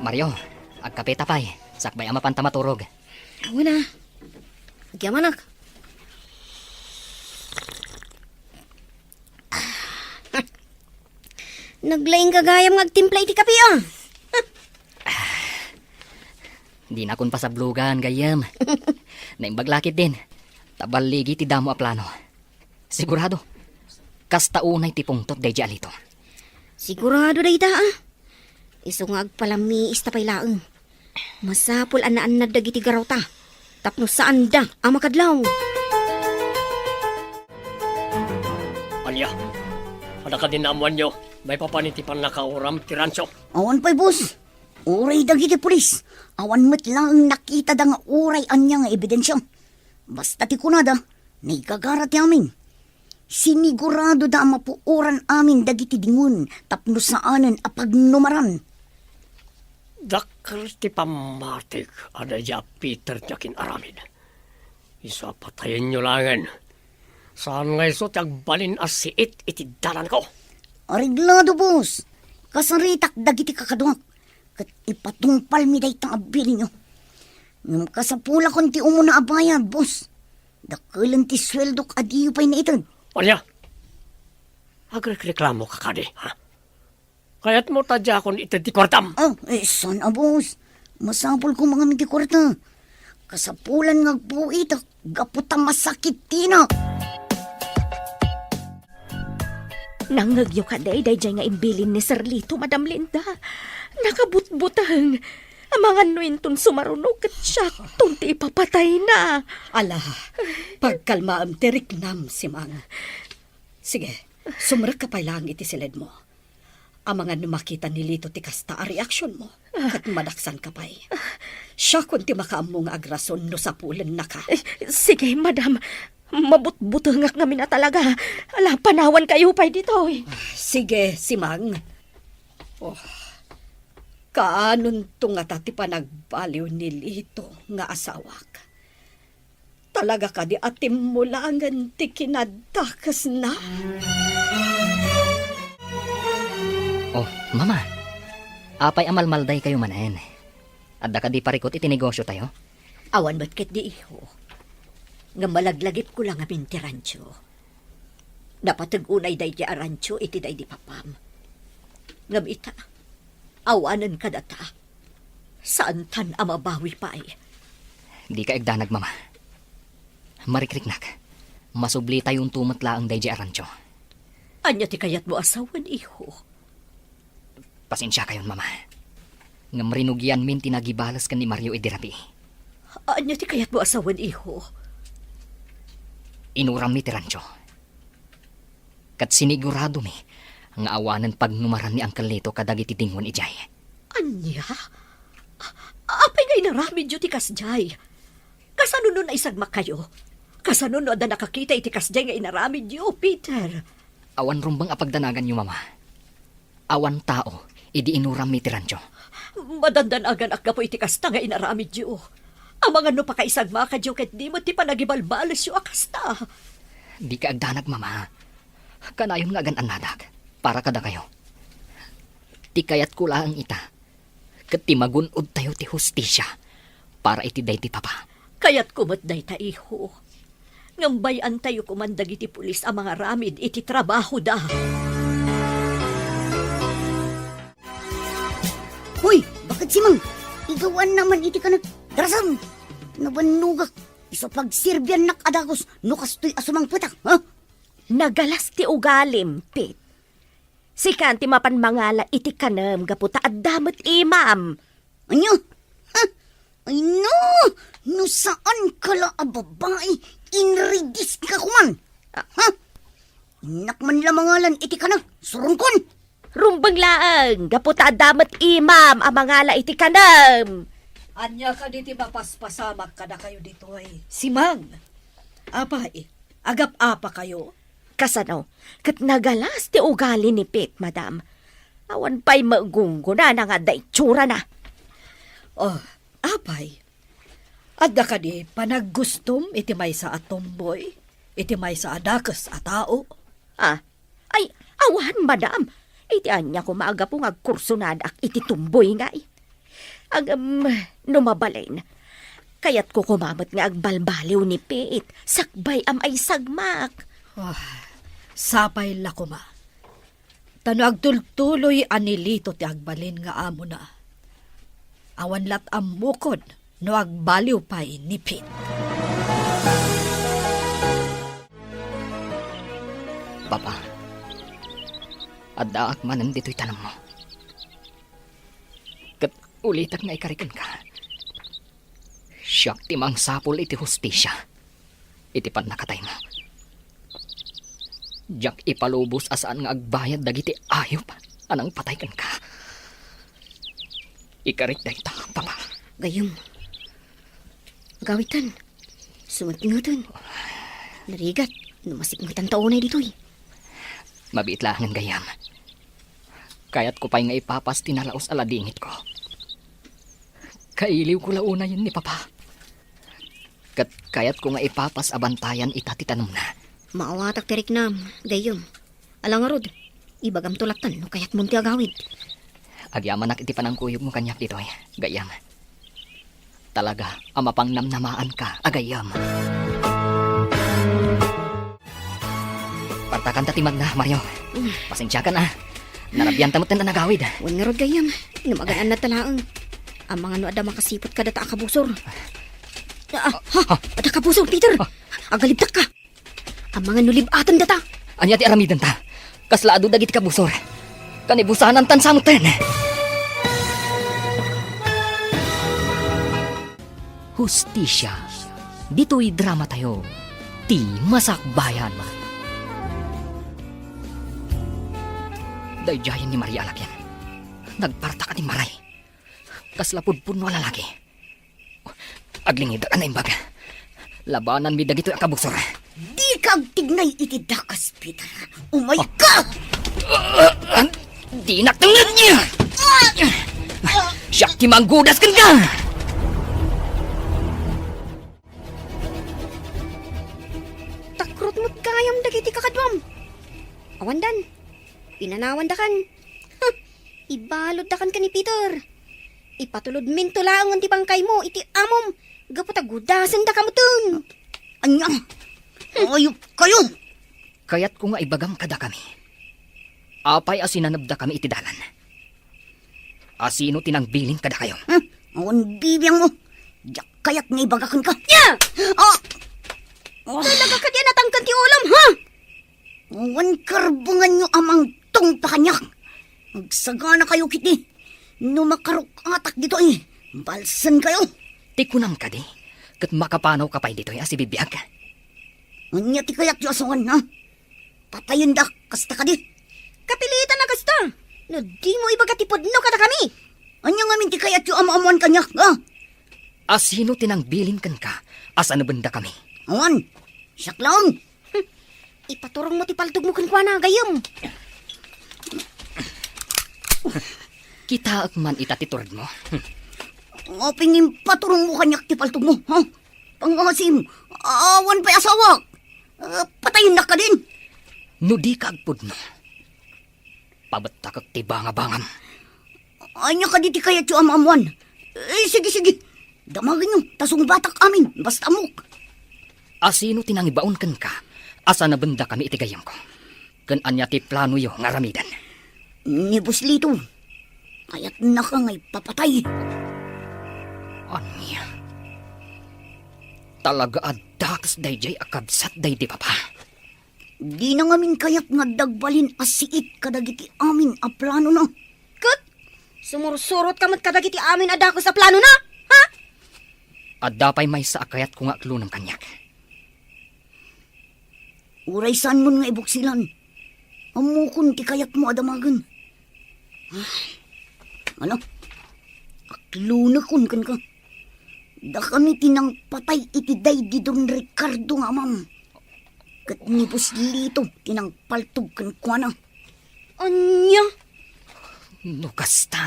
Mario, agkape tapay. Sakbay ama panta maturog. Wala. Agyaman ak. Naglaing kagayam ngagtimpla iti kape ah. Di na kun pasablugan gayam. Naimbaglakit din. Tabaligi ti damo a plano. Sigurado. Kasta unay ti pungtot day alito. Sigurado day da ah. Iso nga agpalami istapay laeng. Masapul anaan na dagiti garaw ta. Tapno saan da ang makadlaw. Anya, ada ka din naamuan nyo. May papanitipan na kauram tiranso. Awan pa'y, boss. Uray dagiti pulis. Awan met lang nakita da nga uray anya nga ebidensya. Basta ti kunada, naigagara ti amin. Sinigurado da mapuuran amin dagiti dingun tapno saanen apag numaran. Dakal ti pamatik ada ja Peter tiyakin aramid. Isa patayin nyo langan. Saan nga iso tiyagbalin as siit iti dalan ko? Ariglado, boss. Kasaritak dagiti kakaduak. Kat ipatungpal mi day tang abili nyo. Ngam kasapula kon ti umuna abayad, boss. Dakilan ti sweldok adiyo pa'y na itod. Anya, agreklamo ka kadi, ha? Kaya't mo tadya kon itad ti kwartam. Sana, boss. Masapul ko mga miti kwarta. Kasapulan ngagpuitak, gaputa masakit tina. Nangagyo ka day nga imbilin ni Sir Lito, Madam Linda. Nakabutbutang. Ang mga nuintun sumarunog at siya tunti ipapatay na. Ala, pagkalma am tiriknam si Mang. Sige, sumrek ka pa lang iti silid mo. Ang mga numakita ni Lito ti kasta a reaksyon mo. Kat madaksan ka pa'y. Siya kunti makaamong agrason no sa pulan na ka. Sige, Madam. Mabutbutangak namin na talaga. Ala, panawan kayo pa'y dito. Sige, si Mang. Oh, kaanon to nga tati pa nagbaliw ni Lito nga asawak. Talaga ka di atim mo langan ti kinadakas na. Oh, mama. Apay amalmalday kayo manen. Adda ka di parikot iti negosyo tayo. Awan ba't ket di iho? Nga malaglagip ko lang amin ti rancho. Dapat unay day di arancho iti day di papam. Ngam ita, awanan ka data. Saan tan amabawi pa ay? Di ka egdanag, mama. Marikriknak. Masubli tayong tumatla ang day di arancho. Anya ti kayat mo asawan iho? Pasensya kayon, mama. nga marinugyan min tinagibalas kan ni Mario Idirabi. Anya ti kayat mo asawan, iho? Inuram mi ti rancho. Kat sinigurado mi nga awanan pagnumaran ni Uncle Lito kadagiti tingon ijay. Anya? Apay nga inaramid yu ti kasjay. Kasano nun ay sagmak kayo? Kasano no ada nakakita iti kasjay nga inaramid yu, Peter? Awan rumbang apagdanagan niyo, mama. Awan tao, idi inuram mi ti rancho. Madandanagan akga po iti kasta nga inaramid yu. Ang mga no pakaisagmak yu ket di mo ti panagibalbalas yu akasta. Di ka agdanag, mama. Kanayon nga agan anadag. Para kada kayo. Ti kayat ko lang ita. Kat ti magunod tayo ti hustisya. Para iti day ti papa. Kaya't kumatday ta, iho. Ngambayan tayo kumandag iti pulis ang mga ramid iti trabaho da. Hoy, bakit si Mang? Igawan naman iti ka nagdarasam. Nabanugak. Iso pagsirbyan nakadagos. Nukastoy asumang putak. Ha? Nagalas ti ugalim, Pit. Si kanti mapanmangala iti kanam gaputa at damot imam. Anyo? Ha? Ay no! No saan kala a babae? Inridis ka kuman. Ha? Inak man lamangalan iti ka na. Surungkon. Rumbang laang, gaputa at damot imam ang mangala iti kanam. Anya ka diti mapaspasamak ka na kayo dito ay. Si Mang. Apay, agap-apa kayo. Kasano, kat nagalas ti ugali ni Pit, madam. Awan pa'y magunggo na nga da itsura na. Oh, apay. Adda ka di panaggustom iti may sa atomboy, iti may sa adakas a tao. Ah, ay, awan, madam. Iti anya ko maaga po ngagkurso na ak iti tumboy nga eh. Numabalain. Kaya't ko kumamot nga agbalbaliw ni Pit. Sakbay am ay sagmak. Oh, sapay lakuma. Tano agtultuloy anilito ti agbalin nga amo na. Awan lat amukod no agbaliw pa'y ni Pit. Papa, adaak manan dito'y tanong mo. Kat ulitak nga ikarikan ka. Siyak timang sapol iti hustisya. Iti pan nakatay mo. Diyak ipalubos asaan nga agbayad dagiti ayop. Anang pataykan ka. Ikarit day ta, papa. Gayong. Gawitan. Sumatingatan. Narigat. Numasikngatan taonay dito'y. Mabiit lang ang gayam. Kaya't ko pa'y nga ipapas tinalaos aladingit ko. Kailiw ko launa yun ni papa. Kaya't ko nga ipapas abantayan itatitanong na. Maawatak tirik na. Gayong. Alang arod. Ibagam tulatan no kaya't munti agawid. Agyaman nak iti panangkuyog mo kanyak dito eh. Gayam. Talaga, amapang namnamaan ka, agayam. Partakan tatimag na, Mario. Pasensya ka na. Narabyan tamot na nagawid. Wan nga rod gayam. Namagaan na talaang. Ang mga no ada makasipot ka data akabusor. Ada kabusor, Peter. Agalibtak ka. Ang mga nulibatan data. Anya ti aramidan ta. Kaslaado dagiti kabusor. Kanibusanan tan samutin. Hustisya. Dito'y drama tayo. Ti Masakbayan. Dayjayan ni Maria Alakyan. Nagparta ka ni Maray. Kaslapudpun mo lalaki. Aglingid ka na imbaga. Labanan mi dagito ang kabusor. Di kag tignay iti dakas, Peter. Umay ka! Di naktangan niya! Siya timanggudas kan ka! Takrot mo't kayam dagiti kakadwam. Awandan. Pinanawan dakan. Ibalod dakan ka ni Peter. Ipatulod minto lang ang tibangkay mo iti amom. Gaputagudasan da kamutun. Anya! Ayop kayo! Kaya't ko nga ibagam kada kami. Apay asinanabda kami iti dalan. Asino tinangbilin kada kayo. Awan bibiyang mo. Diyak kaya't nga ibagakan ka. Ya! Oh, Talaga ka diyan natangkan ti ulam, ha? awan karbungan nyo amang tong pakanyak. Magsagana kayo kiti. No makarok atak dito eh. Balsan kayo. Ti kunam ka di. Kat makapanaw ka pa dito ya si bibiyag. Anya ti kayak yu asawan ha. Patayin da kasta ka di. Kapilitan na kasta. No, di mo ibagatipod no kada kami. Anya ngamin ti kayak yu ama-amuan kanya ha. Asino tinangbilin kan ka? Asa na banda kami? Awan. Siyaklaon. Ipaturong mo ti paltog mo kankwana gayam. Kita man itatiturad mo. Pingin paturong mo kanyak ti paltog mo ha. Pangasim. Awan pa'y asawa. Patayin na ka din. No di ka agpud mo. Pabatakak ti bangabangam. Anya ka di ti kayak yu ama-amuan. Sige. Damagin nyo. Tasong batak amin. Basta amok. Asino tinangibaon kan ka? Asa na banda kami itigayam ko? Kan anya ti plano yo nga ramidan. Ni Buslito. Kaya't na ka ngay papatay. Anya? Talaga adakas dayjay akabsat day di papa. Di na ngamin kaya't nga dagbalin asiit kadagiti amin a plano na. Kat, sumursurot ka mat kadagiti amin adako sa plano na. Ha? Adapay may sa akayat ko nga klunang kanyak. Uray saan mo nga ibuksilan. Amukon ti kayat mo adamagan. Ano? Aklunakon kan ka. Da kami tinang patay iti day di Don Ricardo nga amam. Kat ni Buslito tinang paltog kan kuana. Anya? No kasta.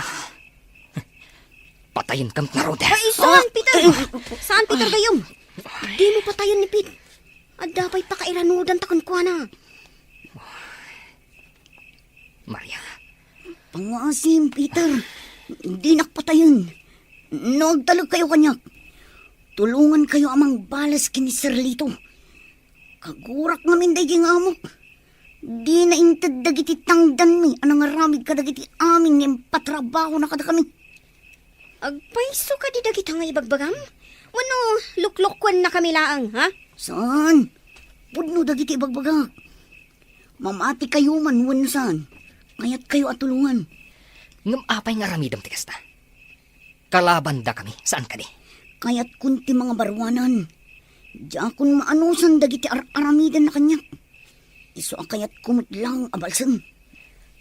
Patayin kam nga roda. Ay, saan, Peter? Saan, Peter, gayam? Di mo patayon ni Pete. At dapat pakairanudan takon kwa na. Maria, Pangasim, Peter. Di nakpatayon. Nagtalag kayo kanyak. Tulungan kayo amang balas kini Sirlito. Kagurak namin daging amok. Di na intad dagiti tangdan mi. Anang aramid ka dagiti amin ng patrabaho na kada kami. Agpaiso ka di dagit nga ibagbagam? Wano, luklokwan na kami laang, ha? Saan? Pudno dagiti ibagbagak. Mamati kayo man wano saan. Ngaya't kayo at tulungan. ngam apay nga ramidam tigas na. Kalaban da kami, saan ka di? Kaya't kunti mga barwanan. Diyan kun maanusan dagiti aramidan na kanyak. Iso akayat kumutlang abalsan.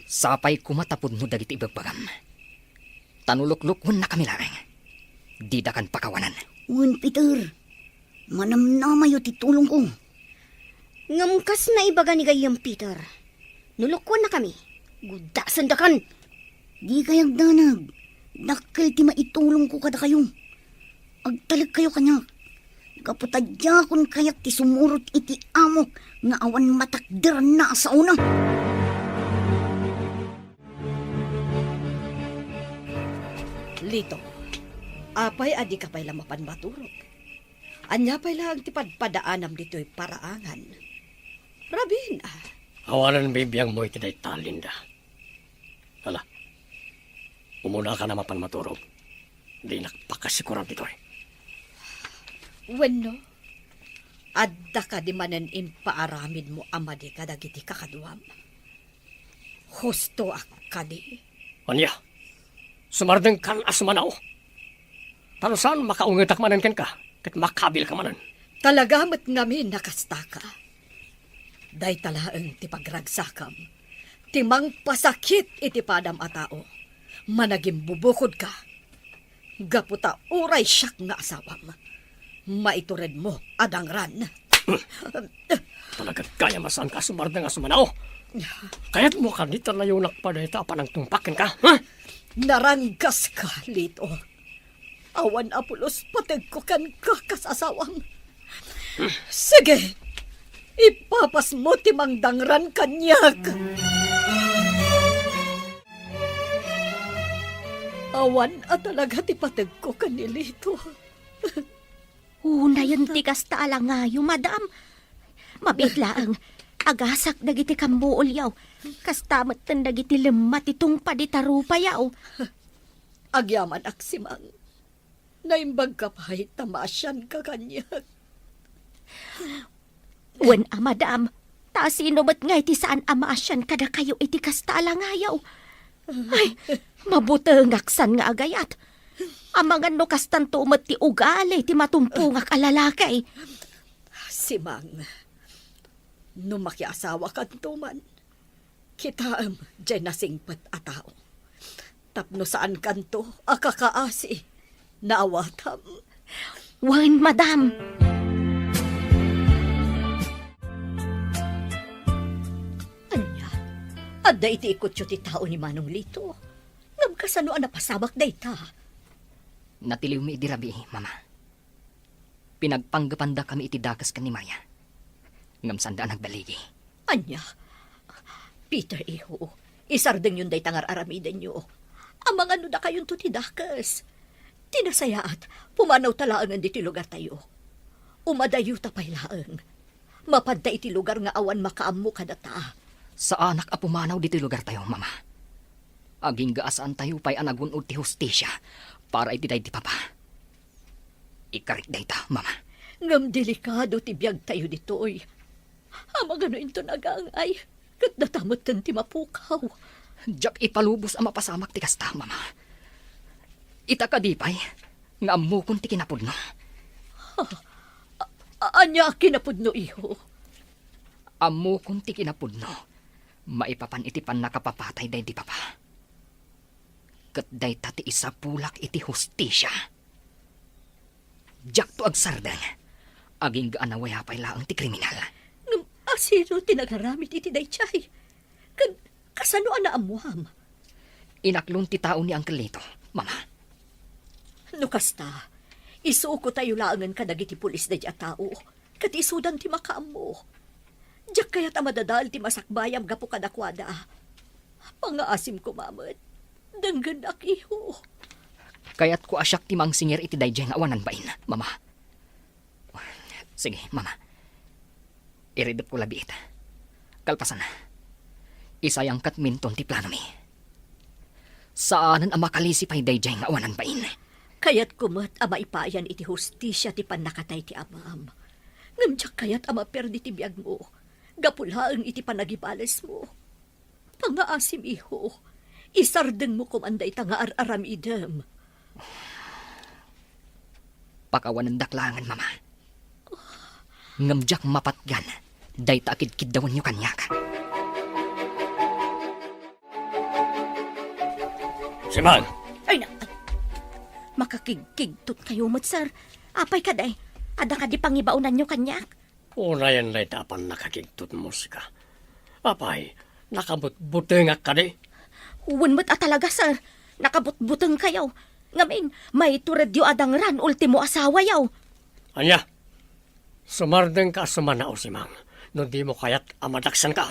Sapay kumatapod no dagiti ibagbagam. Tanuluklukwan na kami larang. Di da kan pakawanan. Uwan, Peter. Manamnamayo ti tulong ko. Ngamkas na ibaga ni gayam, Peter. Nulukwan na kami. Gudasan da kan. Di kayag danag. Dakkel ti maitulong ko kada kayo. Agtalag kayo kanya. Kaputadya kun kayak ti sumurot iti amok nga awan matakder na sa una. Lito, apay adi ka pa'y lamapan maturog. Anya pa'y lang tipadpadaanam dito'y paraangan. Rabin, Awalan bibiyang mo iti day talinda. Hala, umuna ka na mapan maturog. Di nakpakasikuran dito eh. Wenno, adda ka di manen impaaramid mo amadi kadagiti kakaduam. Husto ak ka di. Anya, sumardeng kan asmanaw. Tano saan makaungitak manan ken ka? Kat makabil ka manan. Talaga met ngamin nakasta ka. Day talaeng ti pagragsakam. Timang pasakit iti padam a tao. Managim bubukod ka. Gaputa uray siyak nga asawam. Maitured mo adangran. Talaga kaya masaan ka sumardeng asmanaw. Kaya't mo kanita na yung nakpadayta pa ng tumpakin ka. Ha? Naranggas ka, Lito. Awan apulos pateg ko kan kakasasawam. Sige, ipapas mo timang dangran kanyak. Awan at talaga ti pateg ko kanilito. Una yun ti kasta alangayo, madam. Mabiglaang agasak dagiti kambuol yaw. Kastamat tan dagiti lemat itong paditarupa yaw. Agyaman aksimang. Naimbag ka pa'y tamasyan ka kanyak. Wen madam. Ta sino ba't nga iti saan amasyan kada kayo iti kasta alangayaw. Ay, mabutengaksan nga agayat. Amangan no kastan tumat ti ugali ti matumpungak alalakay. Si Mang, no makiasawa ka tuman, kita dyan nasingpat a tao. Tapno saan kanto, akakaasi, naawatam. Wan, madam. Anya, adda iti ikot ti tao ni Manong Lito. Ngam kasano ang napasabak dayta. Natiliw mi iti rabi, mama. Pinagpanggapanda kami iti dakas kan ni Maya. Ngam sanda nagbaligi. Anya, Peter iho, isardeng yun day tangar aramidan nyo. Amang ano da kayon to ti dakas. Tinasayaat, pumanaw talaangan di ti lugar tayo. Umadayo tapay laang. Mapadda iti lugar nga awan makaammo kadata. Sa anak a pumanaw dito lugar tayo, mama. Aging gaasaan tayo pa'y anagunod ti hostisya para iti day ti papa. Ikarik day ta, mama. Ngam delikado ti biyag tayo ditoy. Amang ano into nagangay, kat datamot kan ti mapukaw. Diyak ipalubos ang mapasamak ti kasta, mama. Itakadipay, nga amukon ti kinapudno. Anya kinapudno iho. Amukon ti kinapudno. Maipapan iti pan nakapapatay day di papa. Kat day tati isa pulak iti hostisya. Diyak to agsardang. Aging gaanaway hapay laang ti kriminal. Ngam asino tinagaramit iti daychay. Kasano ana amuam? Inaklon ti tao ni Uncle Lito, mama. Nukasta, isuko tayo laangan kadagiti pulis da dya tao. Kat isudan ti makaammo. Diyak kaya't amadadal ti masakbayam gapo kadakwada. Pangaasim ko, mamat. Danggan iho. Kaya't ko asyak ti mangsinger iti dayjay nga awanan bain, mama. Sige, mama. Iridot ko labi ita. Kalpasan na. Isayang katminton ti plano mi. Saanan ang makalisipay dayjay nga awanan bain? Kaya't kumat ama ipayan iti hostisya ti panakatay ti amam. Ngamdyak kaya't ama perdi ti biyag mo. Gapulaang iti panagibales mo. Pangaasim iho. Isardeng mo kumanday ta nga ar-aramidem. Pakawanan daklangan, mama. Ngamdyak mapatgan. Day taakid-kid dawan nyo kanyak. Si Mang, Ay na, makakigkigtot kayo mat, sir. Apay ka day. Ada ka di pangibaunan nyo kanyak. unayan na itapan nakakigtut mo ka. Apay, nakabut-butengak ka di. Uwan mo't talaga, sir. Nakabutbuteng kayo. Ngamin, may turadyo adang ran ultimo asawa yaw. Anya, sumardeng ka sumanao si Mang. No di mo kaya't amadaksan ka.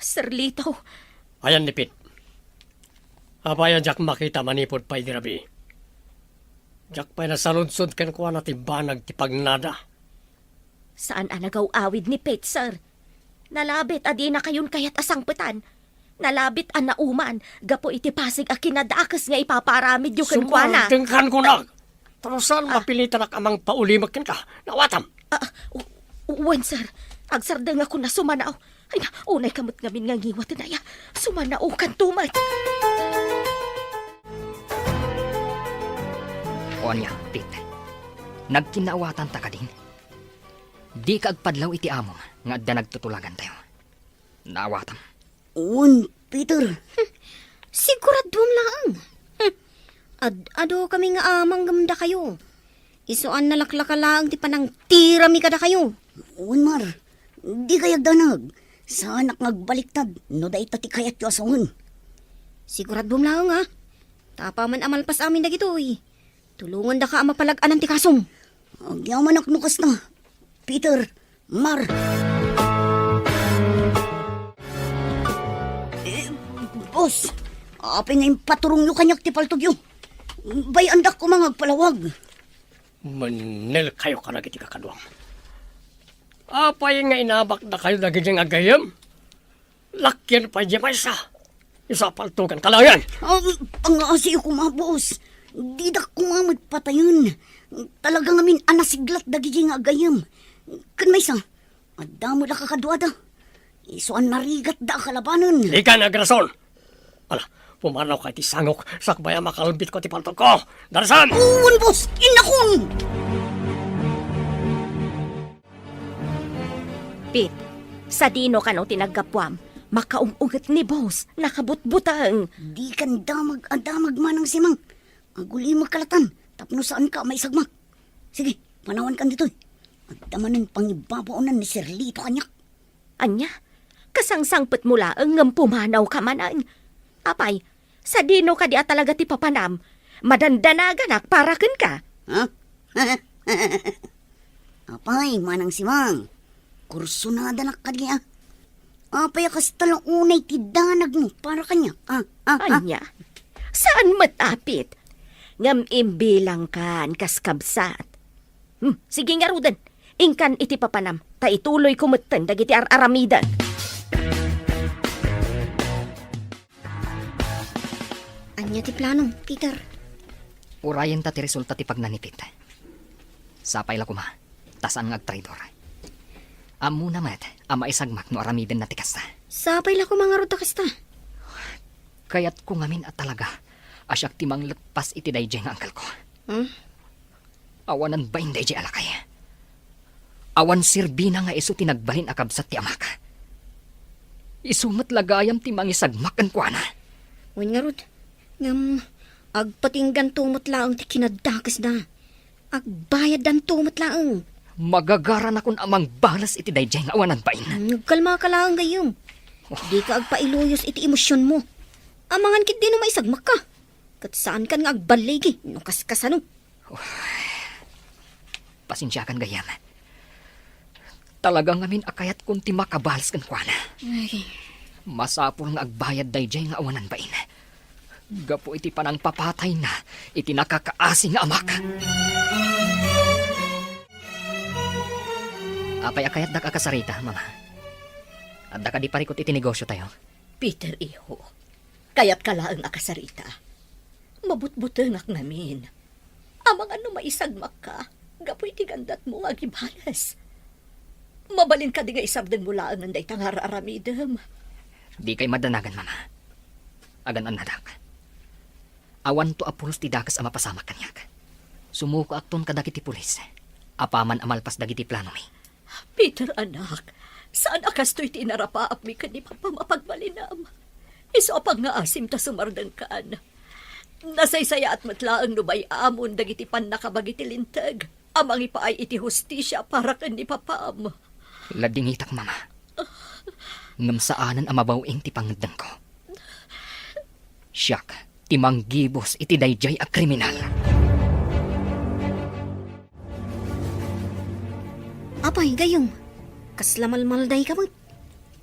Sir Lito, Ayan nipit. Apayan jak makita manipod pa'y dirabi. Jak pa'y nasaludsod kan kuha na tibanag ti pagnada. saan anagaw awid ni Pete, sir? Nalabit adi na kayon kayat asangpetan. Nalabit an nauman, gapo iti pasig a kinadaakas nga ipaparamid yung kankwana. Sumardeng kan ko na. Tarusan mapilitan ak amang paulimak ka. Nawatam. Uwan, sir. Agsardeng ako na sumanaw. Ay, unay kamot ngamin nga ngiwat na ya. Sumanaw kan tumat. O niya, Pete. Nagkinaawatan ta ka din. Di ka agpadlaw iti among nga adda nagtutulagan tayo. Naawatam. Un, Peter. Siguradom lang. Ado kami nga amang gamda kayo. Isuan nalaklakalaang ti panang tirami kada kayo. Un, Mar. Di kayag danag. Sa anak ngagbaliktad, no da itati kayat yu asungan. Siguradom lang ha. Tapaman amalpas amin na gitoy. Tulungan da ka amapalag-anan ti kasong. Agyaman aknukas na. Peter, Mar. Boss, apay nga yung paturong yu kanyak ti paltog yu. Bayandak ko mga palawag. Manil kayo ka na kiti kakadwang. Apay nga inabak na kayo na ganyang agayam. Lakyan pa dyan isa. Isa paltugan kalayan. Pangasi ko mga boss. Di da ko nga magpatayon. Talaga ngamin anasiglat dagi nga agayam. Kan may isa, adamo da kakadwada. Isuan narigat da kalabanan. Di ka nagrason. Ala, pumanaw ka iti sangok, sakbaya makalambit ko ti palto ko. Darasan! Uwan, boss! Inakon! Pit, sa dino ka no tinagkapwam, makaumugat ni boss, nakabutbutang. Di kan damag manang simang. Ang guli magkalatan, tapno saan ka may sagmak. Sige, panawan kan dito. At damanan pangibabaunan ni Sir Lito kanyak. Anya, kasangsangpet mula ang pumanaw ka manan. Apay, sa dino ka di talaga ti papanam, madandanagan para ken ka. Ha? Apay, manang simang. Kursunada na kanya. Apay, akas talang unay ti danag mo para kanya. Anya, saan matapit? Ngam imbilang kan kaskabsat. Sige nga rudan, ingkan iti papanam, ta ituloy kumuten dagiti aramidan. Anya ti plano, Peter. Urayan ta ti resulta ti pagnanipit. Sapay la kuma, tasan nga agtraidor. Amo na met, ama isagmak no aramiden na ti kasta. Sapay la ko mga ruta kasta. Kayat ko ngamin at talaga, asyak ti mangletpas iti dayjay nga angkal ko. Awanan ba inday jay alakay? Awan sirbina nga iso tinagbalin akabsat ti amak. Isumat lagayam ti mangisagmak kan kuana. Uwan nga rod. Agpatinggan tumot laang ti kinadakas na. Agbayad dan tumot laang. Magagaran akong amang balas iti dayjay nga awanan bain. Nagkalma ka lang gayong. Di ka agpailuyos iti emosyon mo. Amangan kit din na maisagmak ka. Kat saan kan nga agbaligi, no kaskasano. Pasensya kan gayam. Talagang ngamin akayat kung ti makabalas kan kuana. Masapul nga agbayad dayjay nga awanan bain. Gapo iti panang papatay na, iti nakakaasi nga amak. Apay akayat da kakasarita, mama. At da ka di parikot iti negosyo tayo. Peter, iho. Kayat ka laang akasarita. Mabutbutengak namin. Amang ano maisagmak ka, gapoy ti gandat mo nga gibalas. Mabalin ka di nga isabdan mo laang nanday tangar aramidem. Di kay madanagan, mama. Agan anadak. Awan to apulos ti dakas ama pasamak kanyak. Sumuko akton kadagiti pulis. Apaman amalpas dagiti plano mi. Peter, anak, saan akas to'y tinarapaap mi ka ni Papa mapagbalinam? Iso apang nga asim ta sumardan kaan. Nasaysaya at matlaang nubay amon dagiti pan nakabagiti lintag. Amang ipaay iti hustisya para kan ni Papam. Ladingitak, mama. Ngamsaanan amabawing ti pangedang ko. Siyak, timang gibos iti dayjay a kriminal. Apay, gayong. Kaslamalmalday ka mo.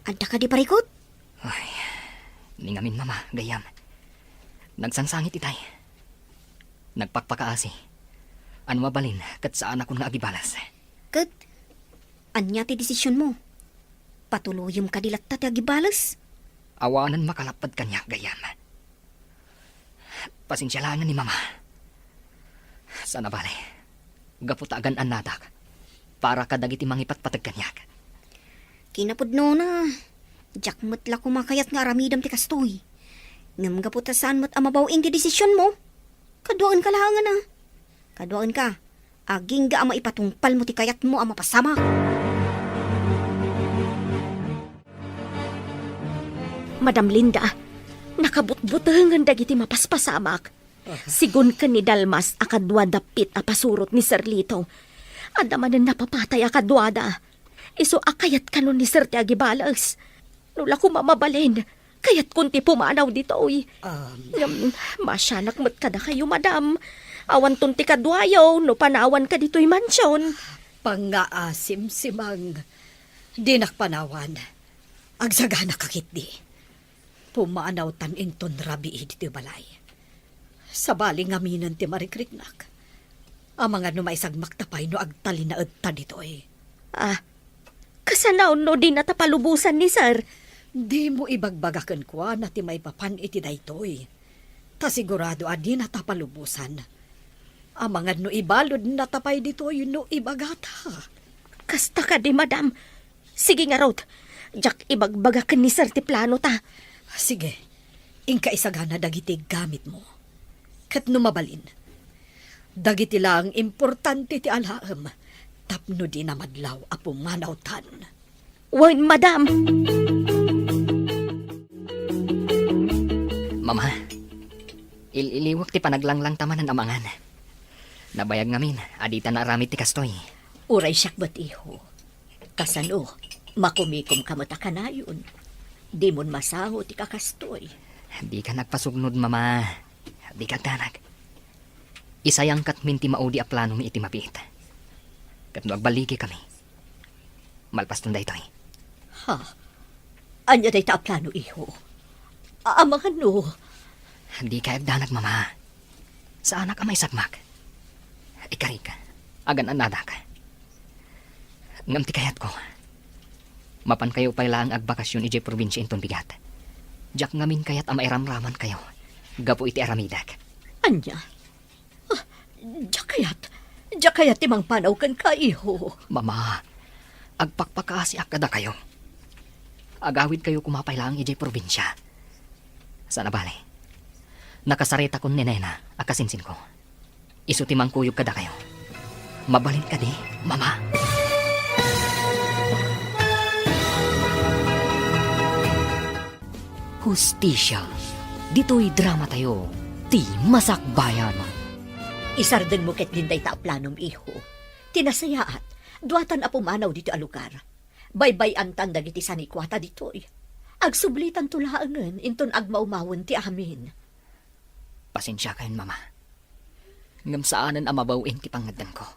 Adda ka di parikot? Ay, ningamin mama, gayam. Nagsangsangit itay. Nagpakpakaasi. Ano mabalin, kat saan ako nga agibalas. Kat, anya ti desisyon mo? Patuluyom ka dilat ta ti agibalas? Awanan makalapad kanya, gayam. Pasensya lang ni mama. Sana bale, gaputagan anadak. Para kadagiti mangipatpatag kanyak. Kinapudno na. Diyak matla kumakayat nga aramidam ti kastoy. Ngam gaputasan mat amabawing ti desisyon mo. Kaduan ka lang na. Kaduan ka. Aging ga ama ipatungpal mo ti kayat mo ama pasama. Madam Linda, nakabutbutangan dagiti mapaspasamak. Sigun ka ni Dalmas akadwa dapit a pasurot ni Sir Lito. Adaman na napapatay akadwada. Iso akayat ka nun ni Sir Tiagibalas. Nula ko mamabalin. Kayat kunti pumanaw dito, uy. Masyanak mat kada kayo, madam. Awan tunti kadwayaw, no panawan ka dito'y mansyon. Pangaasim simang. Di nakpanawan. Agsagana kakit di. Pumanaw tan inton rabi dito balay. Sa baling aminan ti marikriknak. Ang mga numaisagmak tapay no agtali na edta dito eh. Kasanaw no di natapalubusan ni Sir. Di mo ibagbagakan kwa na ti may papan iti daytoy. Ta sigurado adi natapalubusan. Ang mga no ibalod natapay dito no ibagata. Kasta ka di, madam. Sige nga, Rod. Jak ibagbagakan ni Sir ti plano ta. Sige, Ingka isagana dagiti gamit mo. Kat numabalin. Dagiti lang importante ti alaam. Tapno di na madlaw a pumanawtan. Wan, madam. Mama, iliwak ti panaglanglang tamanan amangan. Nabayag ngamin, adita na aramid ti kastoy. Uray siyak ba't iho? Kasano, makumikom ka mata ka na yun. Di mon masaho ti kakastoy. Di ka nagpasugnod, mama. Di ka danag. Isayang kat minti maudi a plano mi iti mapit. Kat no agbaligi kami. Malpas tunday toy. Ha? Anya day ta plano iho? Amangan no. Di ka agdanag, mama. Sa anak amay sagmak. Ikarig ka. Agan anada ka. Ngam ti kayat ko. Mapan kayo pala ang agbakasyon ijay probinsya inton bigat. Jak ngamin kayat ama iramraman kayo. Gapo iti aramidak. Anya? Ah, Jakayat timang panaw kan ka iho. Mama, agpakpakaasi akada kayo. Agawid kayo kumapay lang ijay probinsya. Sana bale. Nakasarita kon ni Nena, akasinsin ko. Isutimang kuyog kada kayo. Mabalin ka di, mama. Hustisya. Dito'y drama tayo. Ti Masakbayan. Isardan mo ket dinday ta planom iho. Tinasayaat, duatan a pumanaw dito a lugar. Baybay-an tan dagiti sanikwata ditoy. Agsublitan tulaangan inton agmaumawon ti amin. Pasensya kayon, mama. Ngam saanan amabawin ti pangadan ko.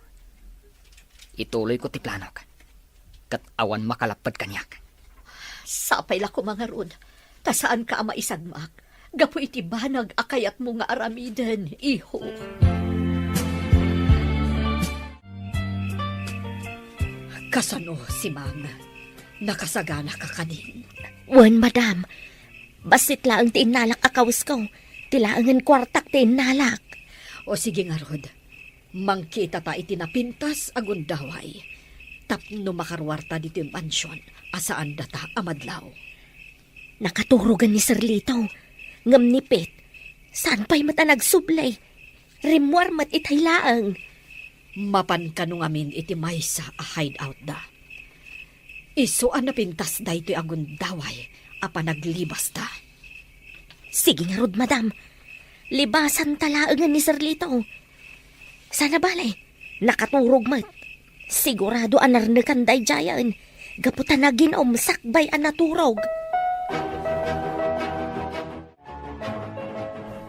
Ituloy ko ti planok. Kat awan makalapad kanyak. Sapay la ko mga rod. Ta saan ka ama isagmak? Gapo iti banag akayat mo nga aramiden, iho. Kasano si Mang? Nakasagana ka kanin. Wan, madam. Basit lang ti inalak akawis ko. Tilaangan kwartak ti inalak. O sige nga, Rod. Mangkita ta iti napintas agundaway. Tapno makarwarta dito yung mansyon. Asaan data amadlaw. Nakaturugan ni Sir Lito. Ngam nipit. Saan pa'y mata nagsublay? Rimwar mat itaylaang. Mapan ka nung amin iti maysa a hideout da. Isuan na pintas da ito agundaway. Apa naglibas ta. Sige nga, Rod, madam. Libasan talaangan ni Sir Lito. Sana balay. Nakaturog mat. Sigurado anarnakan day jayan. Gaputan na ginom sakbay an naturog.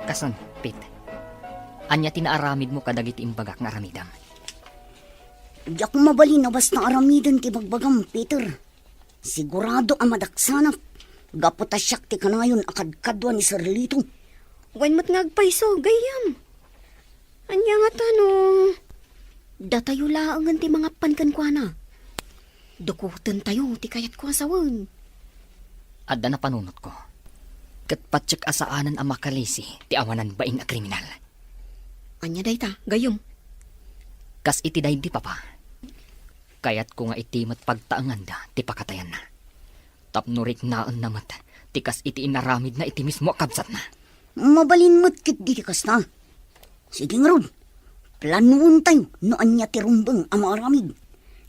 Kason, Pit. Anya tinaaramid mo kadagiti imbagak nga aramidam. Di ako mabalin na basta aramidan ti bagbagam, Peter. Sigurado ang madaksanap. Gaputasyak ti kanayon akad-kadwa ni Sir Lito. Wan mo't ngagpaiso, gayam. Anya nga tanong. Datayo laangan ti mga pankan kwa na. Dukutan tayo, ti kayat ko asawan. Adda na panunot ko. Kat patsyak asaanan ang makalisi, ti awanan baing a kriminal. Anya day ta, gayam. Kas iti day di papa. Kayat ko nga itimat pagtaangan da, ti pakatayan na. Tapnurik naan namat, ti kas iti inaramid na iti mismo akabsat na. Mabalin mo't kit di kasta. Sige nga ron. Planuon tayo noan niya ti rumbang ang aramid.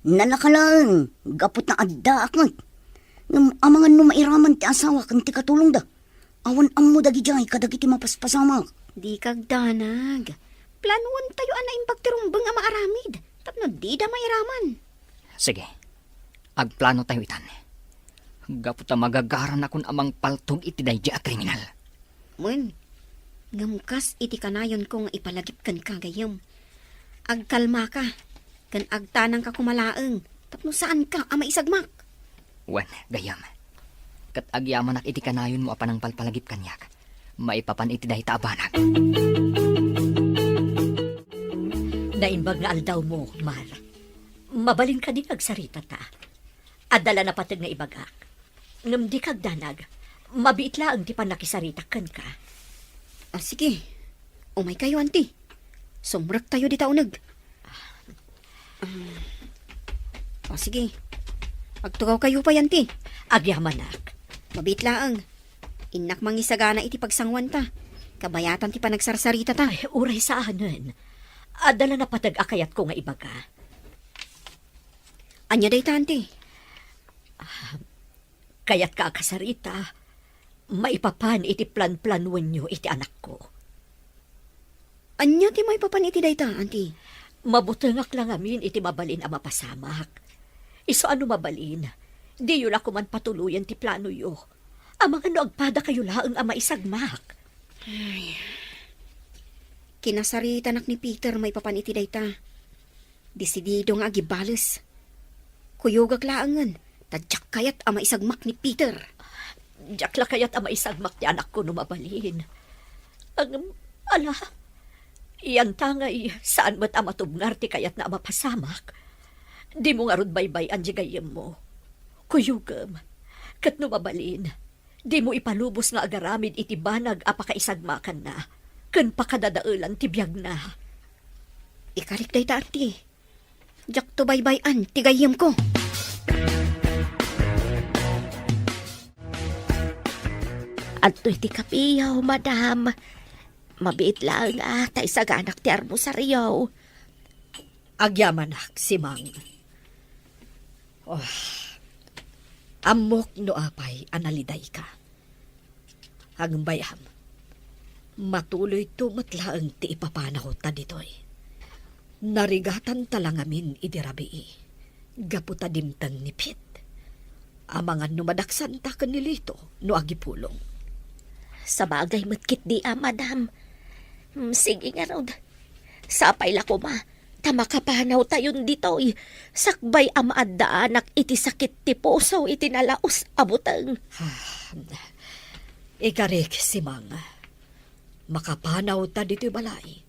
Nalakalaan, gapot na adda akmat. Amangan no mairaman ti asawa kang ti katulong da. Awan ang mo dagi jay kadagi ti mapaspasama. Di kagdanag. Planuan tayo ana imbag ti rumbang ama aramid. Tapno di da mairaman. Sige, agplano tayo itan. Gapot na magagaran akong amang paltog iti day a kriminal. Mun, ngamkas iti kanayon kong ipalagip kan kagayam. Agkalma ka, kan agtanang ka kumalaang. Tapno saan ka ama isagmak? Wan, gayam. Kat agyaman ak iti kanayon mo apanang palpalagip kanyak. Maipapan iti day taabanag. Naimbag nga aldaw mo, Mar. Mabalin ka din agsarita ta. Adala na patag nga ibagak. Ngam di kagdanag, mabiit lang ti panakisaritakan ka. Sige, umay kayo, auntie. Sumrak tayo di taunag. Sige, agtugaw kayo pa, auntie. Agyamanak. Mabit laang. Inak mangisagana iti pagsangwan ta. Kabayatan ti panagsarsarita ta. Ay, uray sa anon. Adala na patag-akayat ko nga ibaga. Anya day tanti. Kayat ka akasarita, maipapan iti plan-planwan nyo iti anak ko. Anya ti may papan iti day ta, anti. Mabutengak lang amin iti mabalin ang mapasamak. Iso ano mabalin? Di yun ako man patuluyan ti plano yo. Ang mga noagpada kayo laang ang maisagmak. Kinasarita nak ni Peter may papan iti day ta. Desidido nga agibales. Kuyogak laangan, tadyak kayat ang maisagmak ni Peter. Diyak la kaya't ang maisagmak ti anak ko no mabalin. Ala, iyan tangay, saan ba't ang matubngar ti kayat na ang mapasamak? Di mo nga rod baybay ang jigayem mo. Kuyugam, kat no mabalin, di mo ipalubos nga agaramid iti banag apakaisagmakan na, ken pakadadaulan ti biyag na. Ikarik day ta, anti. Diyak to baybayan, tigayem ko. Adto iti kapiyaw, madam. Mabiit lang tayo sa ganak ti armo sa riyaw. Agyamanak, si Mang. Amok no apay, analiday ka. Hagbayam, matuloy tumatlaang ti ipapanaw ta ditoy. Narigatan talang amin idirabii. Gaputa dimtang nipit. Amangan no madaksan ta kanilito no agipulong. Sa bagay matkit di madam. Sige nga raw. Sapay la ko ma. Tamakapanaw tayon ditoy. Sakbay amaadaanak iti sakit ti puso iti nalaos abutang. Ikarik si Mang. Makapanaw ta dito'y balay.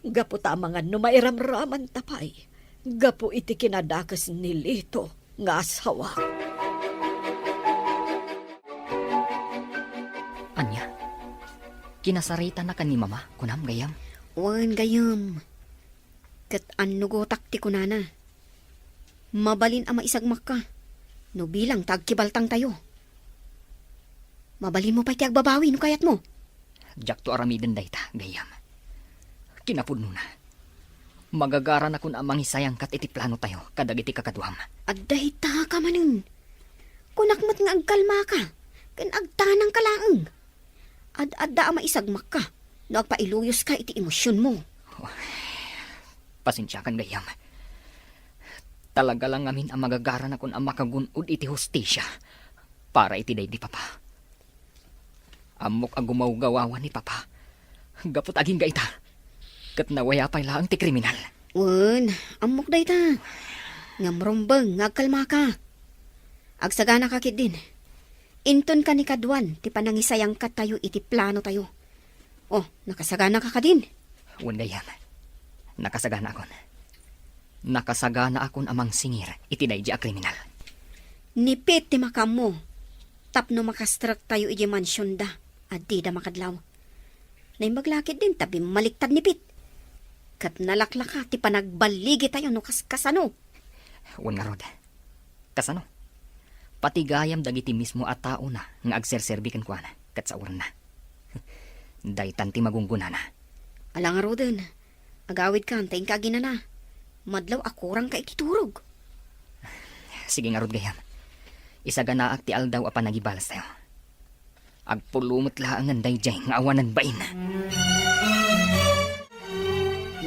Gapo ta mga no mairamraman tapay. Gapo iti kinadakas ni Lito nga asawa. Anya, kinasarita na ka ni mama, kunam gayam. Wan gayam. Kat anugotak ti kunana. Mabalin ang maisagmak ka. No bilang tagkibaltang tayo. Mabalin mo pa ti agbabawi no kayat mo. Jak to aramiden dayta, gayam. Kinapudno na. Magagara na kun amang hisayang kat iti plano tayo, kadag iti kakadwam. Adday ta ka manin. Kunakmat nga agkalma ka. Kan agtanang kalaang. Ad-adda ang maisagmak ka. No agpailuyos ka iti emosyon mo. Pasensya kan gayam. Talaga lang amin ang magagara na kun ang makagunod iti hostisya para iti day di papa. Amok ang gumawgawawan ni papa. Gapot aging gaita. Kat nawaya pa'y laang ti kriminal. Wan, amok day ta. Ngamrombang, ngagkalma ka. Agsagana ka kit din. Inton ka ni kadwan, ti panangisayang ka tayo iti plano tayo. Oh, nakasagana ka din. Wan gayam. Nakasagana akon. Nakasagana akon amang singir iti day di a kriminal. Nipit ti makam mo. Tapno makastrak tayo iti mansyon da. Adi da makadlaw. Nay maglakit din tabi maliktad nipit. Kat nalaklaka ti panagbaligi tayo no kasano. Wan nga rod. Kasano? Patigayam dagiti mismo at tao na nga agserserbikan kwa na kat sa uran na. Daytan ti magungguna na. Alang nga roden. Agawid ka, antayin ka ginana. Madlaw akurang ka ikiturog. Sige nga rod gayam. Isaganaak ti aldaw apan nagibalas tayo. Agpulumot laangan dayjay nga awanan bain.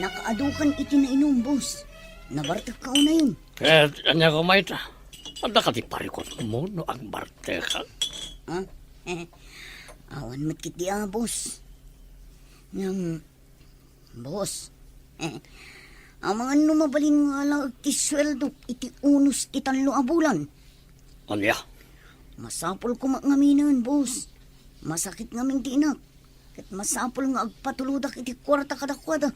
Nakaadukan iti na inom, boss. Nabartak ka na yun. Anya ko may ta. Anda ka ti parikot mo no ang barte ka. Ha? Awan mat kiti boss. Boss. Ang mga numabalin nga lang iti sweldo iti unos iti 3 bulan. Anya? Masapol ko ngaminan, boss. Masakit ngaming tinak. Kat masapol nga agpatuludak iti kwarta kadakwada.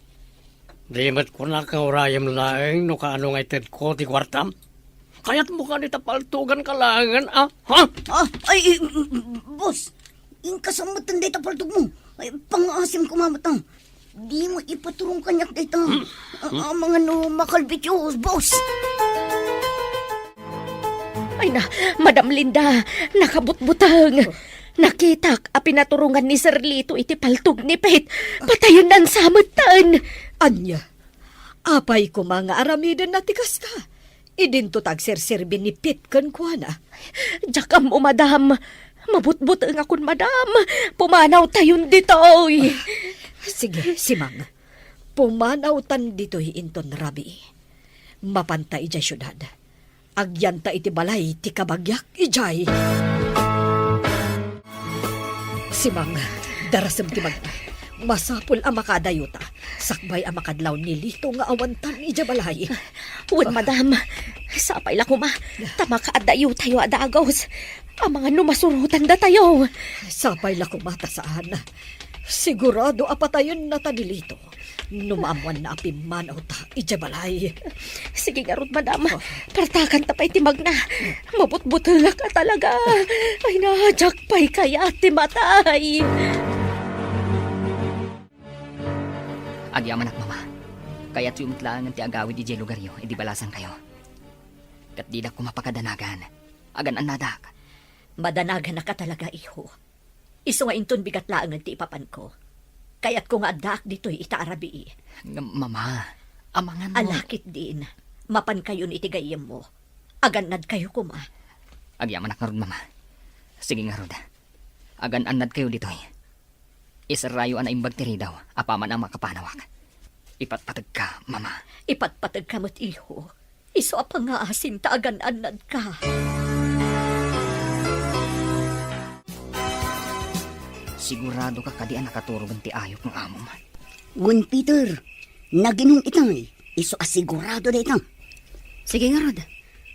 Di mat ko na kaurayam laeng no kaano nga ited ko ti kwartam. Kaya't mo ka nita paltugan kalangan, Ha? Boss. Yung kasamatan dita paltug mo. Ay, pangasim kumamata. Di mo ipaturong kanyak dita. Ang mga no makalbityo, boss. Ay na, Madam Linda, nakabutbutang. Nakitak a pinaturungan ni Sir Lito iti paltog ni Pet. Patayon nan samutan. Anya, apay ko mga aramidan na tikas ka. Idinto tagserserbi ni Pit kan kuana. Jakam o madam. Mabutbut ang akon madam. Pumanaw tayon ditoy. Sige, simang. Pumanawtan dito'y inton rabi. Mapantay ijay syudad. Agyanta iti balay ti kabagyak ijay. Simang, darasem ti magta. Masapul ang makadayuta. Sakbay ang makadlaw ni Lito nga awantan ija balay. Wen madam. Sapay la kuma. Tama ka adayo tayo adagos. Ang mga numasurutan da tayo. Sapay la kumata saan. Sigurado apatayon na tanilito. Numaamuan na apimanaw ta ija balay. Sige nga Rod, madam. Partakan tapay timag na. Mabutbutulak ka talaga. Ay najak pa'y kaya timatay. Agyaman ak mama. Kaya't yumutlaan ti agawid di lugar yo, edi balasan kayo. Kat di da ko mapakadanagan. Agan anadak. Madanagan na ka talaga, iho. Iso nga inton bigat laangan ti ipapan ko. Kaya't ko nga adak dito'y itaarabi. Mama, amangan mo. Alakit din. Mapan kayo ni itigayem mo. Aganad kayo kuma. Agyaman ak nga Rod, mama. Sige nga Rod. Agan anad kayo ditoy. Isarayo ang imbag tiri daw, apaman ang makapanawak. Ipatpatag ka, mama. Ipatpatag ka mo't iho. Iso apang nga asin ta aganad ka. Sigurado ka kadi ang nakaturog ti ayok ng amom. Gun Peter, naginong itang iso asigurado da itang. Sige nga, Rod.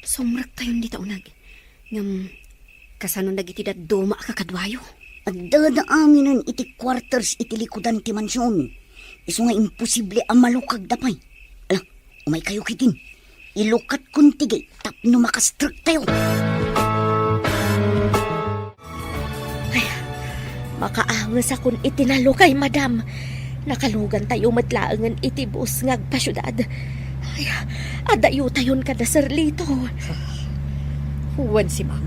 Sumrak tayon dito unag. Ngam, kasano nagitidat duma kakadwayo. At dadaaminan iti quarters iti likudan ti mansyon. Iso nga imposible ang malukag dapay. Ala, umay kayo kitin. Ilukat kun tigay tapno makastruck tayo. Makaangas akong itinalo kay madam. Nakalugan tayo matlaangan itibus ngag pasyudad. Ay, adayo tayon ka na Sir Lito. Huwan simang.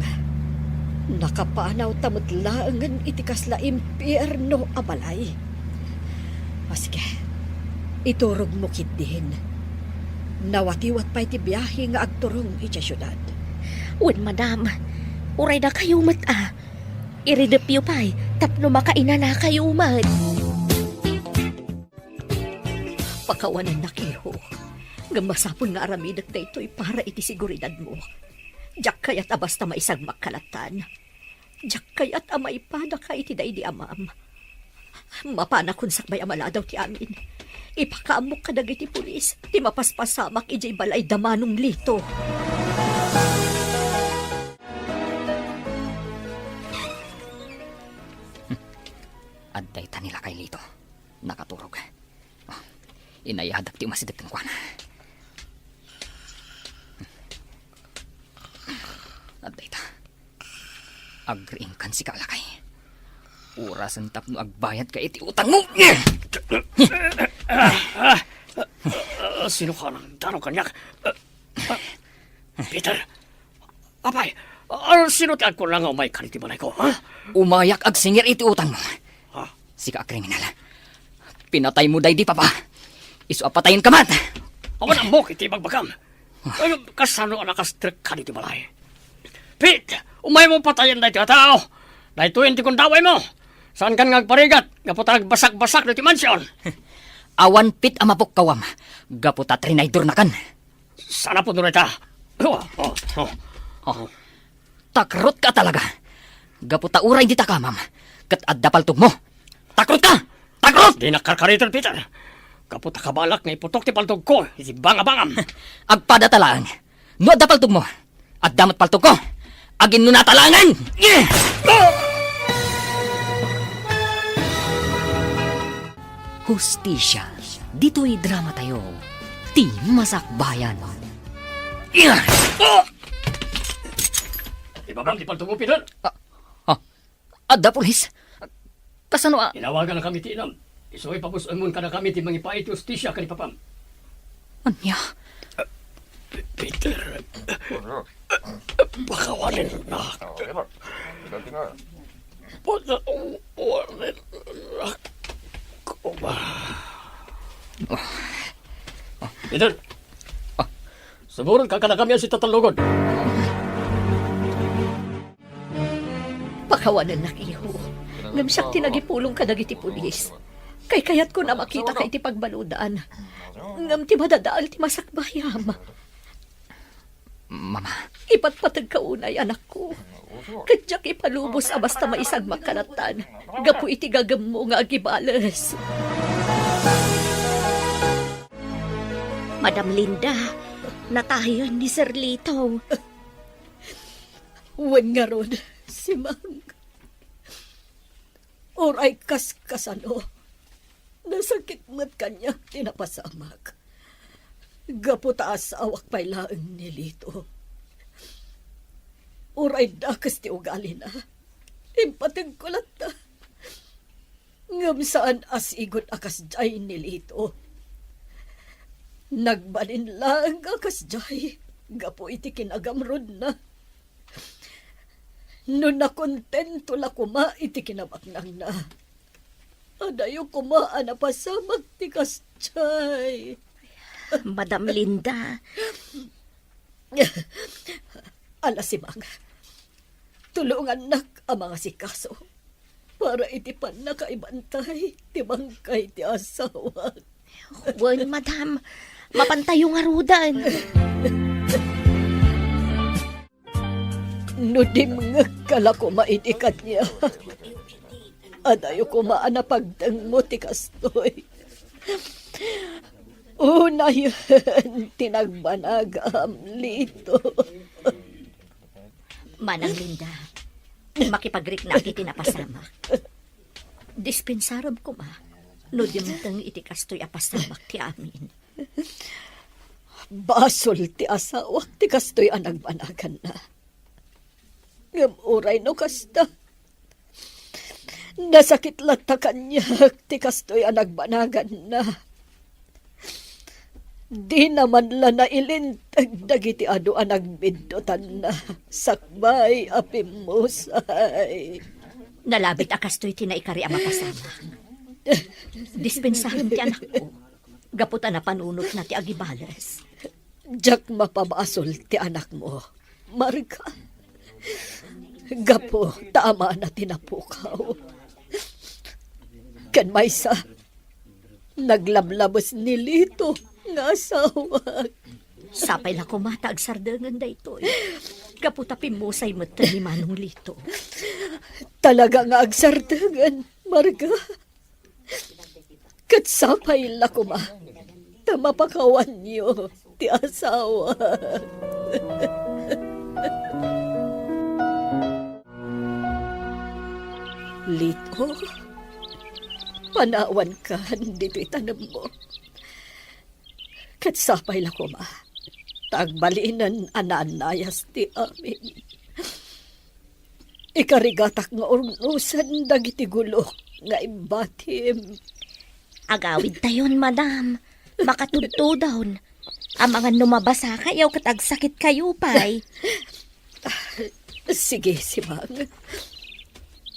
Nakapanaw tamot laangan itikas la impyerno a balay. O sige, iturog mo kit din. Nawatiwat pa iti biyahe nga agturong iti syudad. Wen madam, uray na kayo mata. Iridepyo pa'y tapno makaina na kayo man. Pakawanan na kiho. Gamasapon nga aramidak na ito'y para iti siguridad mo. Diyak kaya't abasta maisag makalatan. Diyak kaya't amay pada ka iti dahi di amam. Mapana kung sakbay amala daw ti amin. Ipakaamok ka dagiti pulis. Ti mapaspasamak ijay balay damanong Lito. Adday ta nila kay Lito. Nakaturog. Oh, inayadak ti umasidag ng kwana. Adday ta. Agriing kan si kalakay. Urasan tapno agbayad ka iti utang mo. Sino ka ng dano kanyak? Peter, apay, sino ti ko lang umay kaniti balay ko, ha? Umayak ag singir iti utang mo. Ha? Sika kriminal. Pinatay mo day di papa. Isu apatayin ka man. Awan ang mok iti bagbagam. Ay, kasano ang nakastrek kaniti balay? Pete, umay mo patayin na iti katao. Dahil 20 kung daway mo. Saan kan ngagparigat? Gaputag basak-basak na iti mansyon. Awan pit amapok kawam. Gaputa trinaydor na kan. Sana po nunay ta. Takrot ka talaga. Gaputa uray di takamam. Kat adda paltog mo. Takrot ka! Takrot! Di nakarkaritan, Peter. Kaputa kabalak nga iputok ti paltog ko. Iti bangabangam. Agpada talaan. No adda paltog mo. Adda mat paltog ko. Agin no natalangan! Hustisya. Dito'y drama tayo. Ti Masakbayan. Ibabang ti paltog mo, Peter. Adda pulis. Kasano Inawagan na kami ti inam. Isu'y papusun ka na kami ti mangipait justisya ka ni papam. Anya? Peter. Bakawanin na. Pagkauwarin ako ba? Peter! Siguro ka na kami si tatalugod. Pakawanan na iho. Ngam siyang tinagipulong ka dagiti pulis. Kay kayat ko na makita kay ti pagbaludaan. Ngam ti madadaal ti masakbayam. Mama, Ipatpatag ka unay, anak ko. Kadyak ipalubos a basta maisag makanatan. Gapu iti gagam mo nga agibalas. Madam Linda, natayon ni Sir Lito. Wen nga ron, si Mang. Oray kas-kasano. Nasakit mat kanya tinapasamak. Gapu taas awak pay laeng nilito. Oray dakas ti ugali na. Impatag kulat na. Ngam saan as igot akas jay nilito. Nagbalin lang akas jay. Gapu iti kinagamrod na. No nakontento la kuma iti kinabaknang na. Adayo kuma anapasamag ti kasjay. Madam Linda, Ala si Mang. Tulungan nak ang mga sikaso. Para iti pan nakaibantay ti bangkay ti asawa. wen madam, mapantayo nga rudan. No di mga kala ko maitikat niya. Adayo ko maanapagdang mo ti kastoy. Una yun, tinagbanagam lito. Manang Linda, makipagrik na iti napasama. Dispensarom ko ma, no dimtang iti kastoy apasamak ti amin. Basol ti asawak ti kastoy ang nagbanagan na. Ngamuray no kasta. Nasakit lata kanya ti kastoy ang nagbanagan na. Di naman la nailintag dagiti ado ang nagbindotan na. Sakbay apimusay. Nalabit akastoy tinaikari ang mapasama. Dispensarom ti anak ko. Gaputan na panunot na ti agibalas. Diyak mapabasol ti anak mo. Marga. Gapo, tama na tinapukaw. Kan maysa, naglablabos ni Lito nga asawa. Sapay la kumata ag sardangan da ito. Kaputapin mo sa'y mata ni Manong Lito. Talaga nga agsardangan, Marga. Kat sapay la kuma, tamapakawan niyo ti asawa. Lito, panawan ka, dito itanam mo. Katsapay la kuma, tagbalinan ananayas ti amin. Ikarigatak nga urnusan dagiti gulok nga imbatim. Agawid tayon, madam. Makatudtudon. Ang mga numabasa kayaw katagsakit kayo, pay. Sige, si Mang.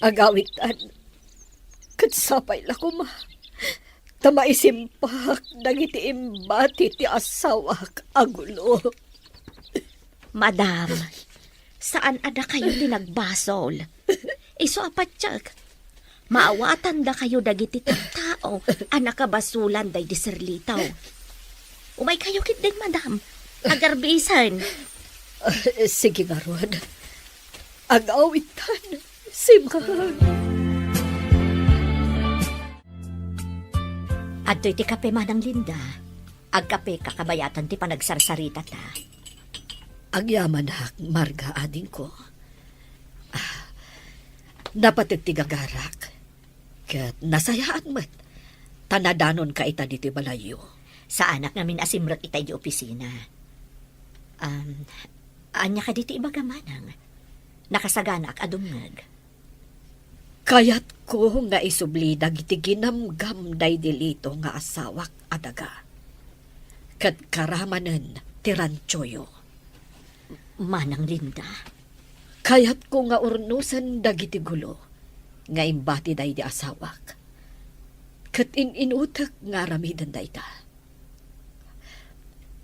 Agawitan. Katsapay la kuma. Tamaisimpak dagiti imbati ti asawak agulo. Madam, saan ada kayo tinagbasol? Iso apatsak. Maawatan da kayo dagiti tao ang nakabasulan day di Sir Litaw. Umay kayo kit din, madam. Agarbisan. Sige nga, Rod. Agawitan. Si Mang. Adto'y ti kape, Manang Linda. Agkape kakabayatan ti panagsarsarita ta. Agyaman hak, Marga, ading ko. Dapat tigagarak. Kat nasayaan mat. Tanadanon ka ita dito balayo. Sa anak namin asimrot itay di opisina. Anya ka dito ibaga, Manang. Nakasaganak adungag. Kayat ko nga isubli dagiti ginamgam day dilito nga asawak adaga. Kat karamanen tiranchoyo. Manang Linda. Kayat ko nga urnusan dagiti gulo. nga imbati day di asawak. Kat inutak nga ramidan day ta.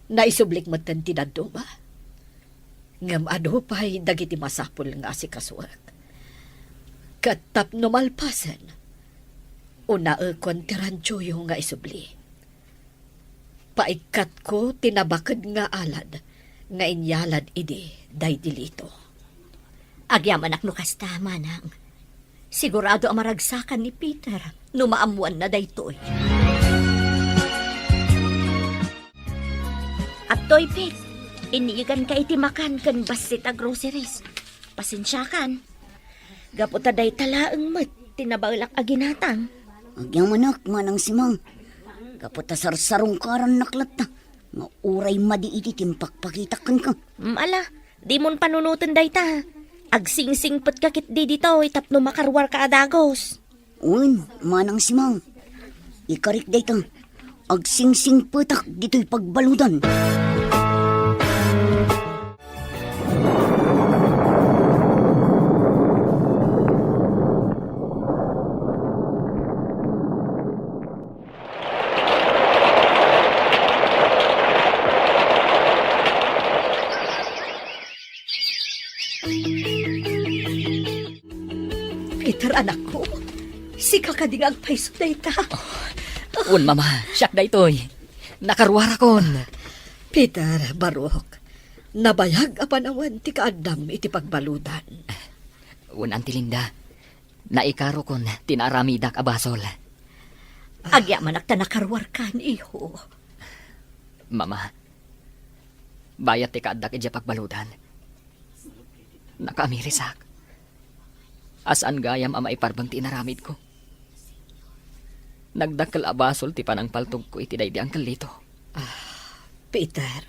Naisublik matan tinadto ba? Ngam ado pa'y dagiti masapul nga si kasuak. Kat tapno malpasan, una kontirancho yung nga isubli. Paikat ko tinabakad nga alad, nga inyalad idi day dilito. Agyaman ak no kasta, manang. Sigurado ang maragsakan ni Peter no maamuan na daytoy. At toy, Pete, iniigan ka iti makan kan basit a groceries. Pasensyakan. Gaputa day talaang mat, tinabalak a ginatang. Agyang manak, manang simang. Kaputa sarsarong karan naklat ta. Nga uray madi iti timpakpakitakan ka. Ala, di mon panunutan day ta. Agsingsing pat kakit di dito, itapno makarwar ka adagos. Un, manang simang. Ikarik day ta. Agsingsing petak dito'y pagbaludan. Peter, anak ko. Si kakadingang paiso dayta. Un, mama, siyak daytoy. Nakarwara kon. Peter, Barok, nabayag a panawan ti kaadam iti pagbaludan. Un, Auntie Linda. Naikaro kon, tinaramidak abasol. Agyaman ak ta nakarwar kan, iho. Mama, bayat ti kaadak iti pagbaludan. Nakamirisak. Asaan gayam ama iparbang tinaramid ko. Nagdakkel abasol ti panang paltog ko iti day di ang kalito. Peter,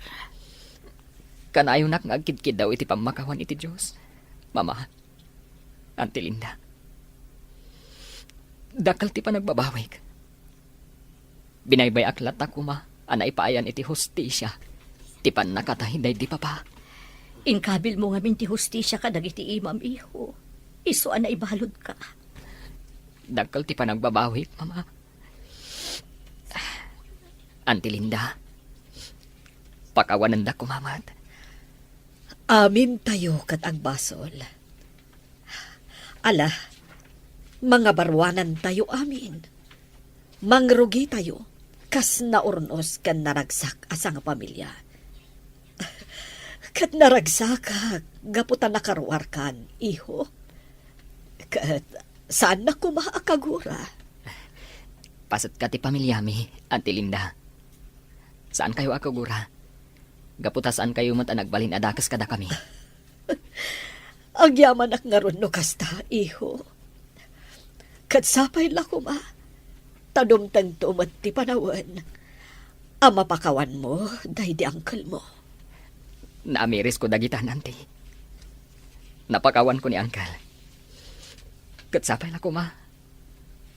Kanayon nak ngagkidkid daw iti pamakawan iti Diyos. Mama, Auntie Linda. Dakkel ti panagbabawig. Binaybay aklat ako ma, anay paayan iti hostisya. Ti pan nakatahinday di papa. Inkabil mo nga minti hustisya ka dagiti imam, iho. Iso na ibalod ka. Dakkel ti panagbabawig, mama. Auntie Linda, pakawanan da kumamat. amin tayo kat agbasol. Ala, mga barwanan tayo amin. Mangrugi tayo, kas naurnos kan naragsak asang pamilya. Kat naragsak, gaputan nakarwar kan, iho. Kat saan na kumaakagura? Pasat ka ti pamilyami, Auntie Linda. Saan kayo akagura? Gaputa saan kayo mat nagbalin adakas kada kami. Ang yaman ak nga ron no kasta, iho. Kat sapay lako ma, tadumtang tumat ti panawan. Ang mapakawan mo, dahi di angkal mo. Naamiris ko dagitan, Auntie. Napakawan ko ni Angkal. Kat sapay lako ma.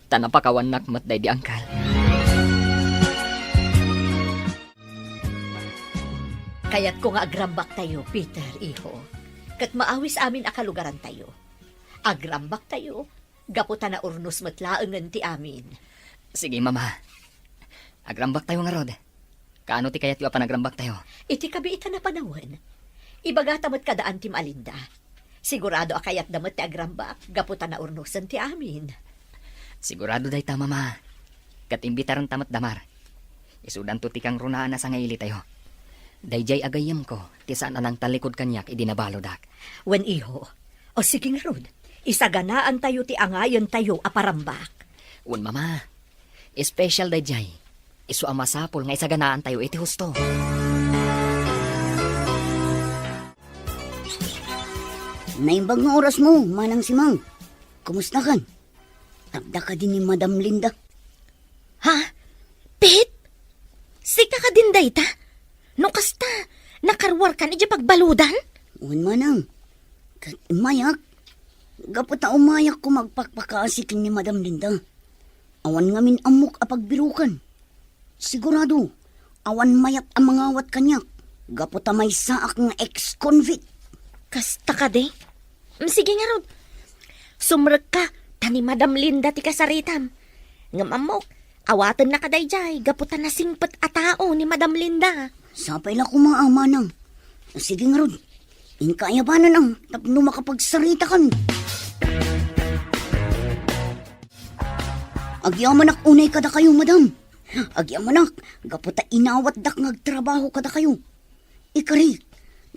Tanapakawan nak mat dahi di Angkal. Kaya't ko nga agrambak tayo, Peter, iho. Kat maawis amin akalugaran tayo. Agrambak tayo, gaputa na urnos matlaangan ti amin. Sige, mama. Agrambak tayo nga rod. Kaano ti kayat yu panagrambak tayo? Iti kabiita na panawan. Ibaga tamat kadaan ti Malinda. Sigurado akayat damat ti agrambak, gaputa na urnosan ti amin. Sigurado day ta, mama. Kat imbitaran tamat damar. Isudan to ti kang runaan na sa ngaili tayo. Dayjay agayam ko, ti saan anang talikod kanyak idinabalodak. Wen iho, o sige nga rod, isaganaan tayo ti angayon tayo aparambak. Un, mama. Special dayjay. Isu amasapol nga isaganaan tayo iti husto. Naimbag nga oras mo, manang simang. Kumusta kan? Tagda ka din ni Madam Linda. Ha? Pete? Sika ka din day ta? No kasta, nakarwar ka ni di pagbaludan? Un manang. Mayak. Gaputa umayak ko magpakpakaasikin ni Madam Linda. Awan ngamin amok apagbirukan. Sigurado, awan mayat ang mga awat kanyak. Gaputa may saak nga ex-convict. Kasta ka de? Sige nga Rod. Sumrag ka, ta ni Madam Linda ti kasaritam. Ngam amok, awatan na kadayjay, gaputan na singpet a tao ni Madam Linda. Sapay la kumaama nang. Sige nga ron. Inkayabanan ang tapno makapagsarita kami. Agyaman ak unay kada kayo, madam. Agyaman ak, gaputa inawat dak ngagtrabaho kada kayo. Ikari,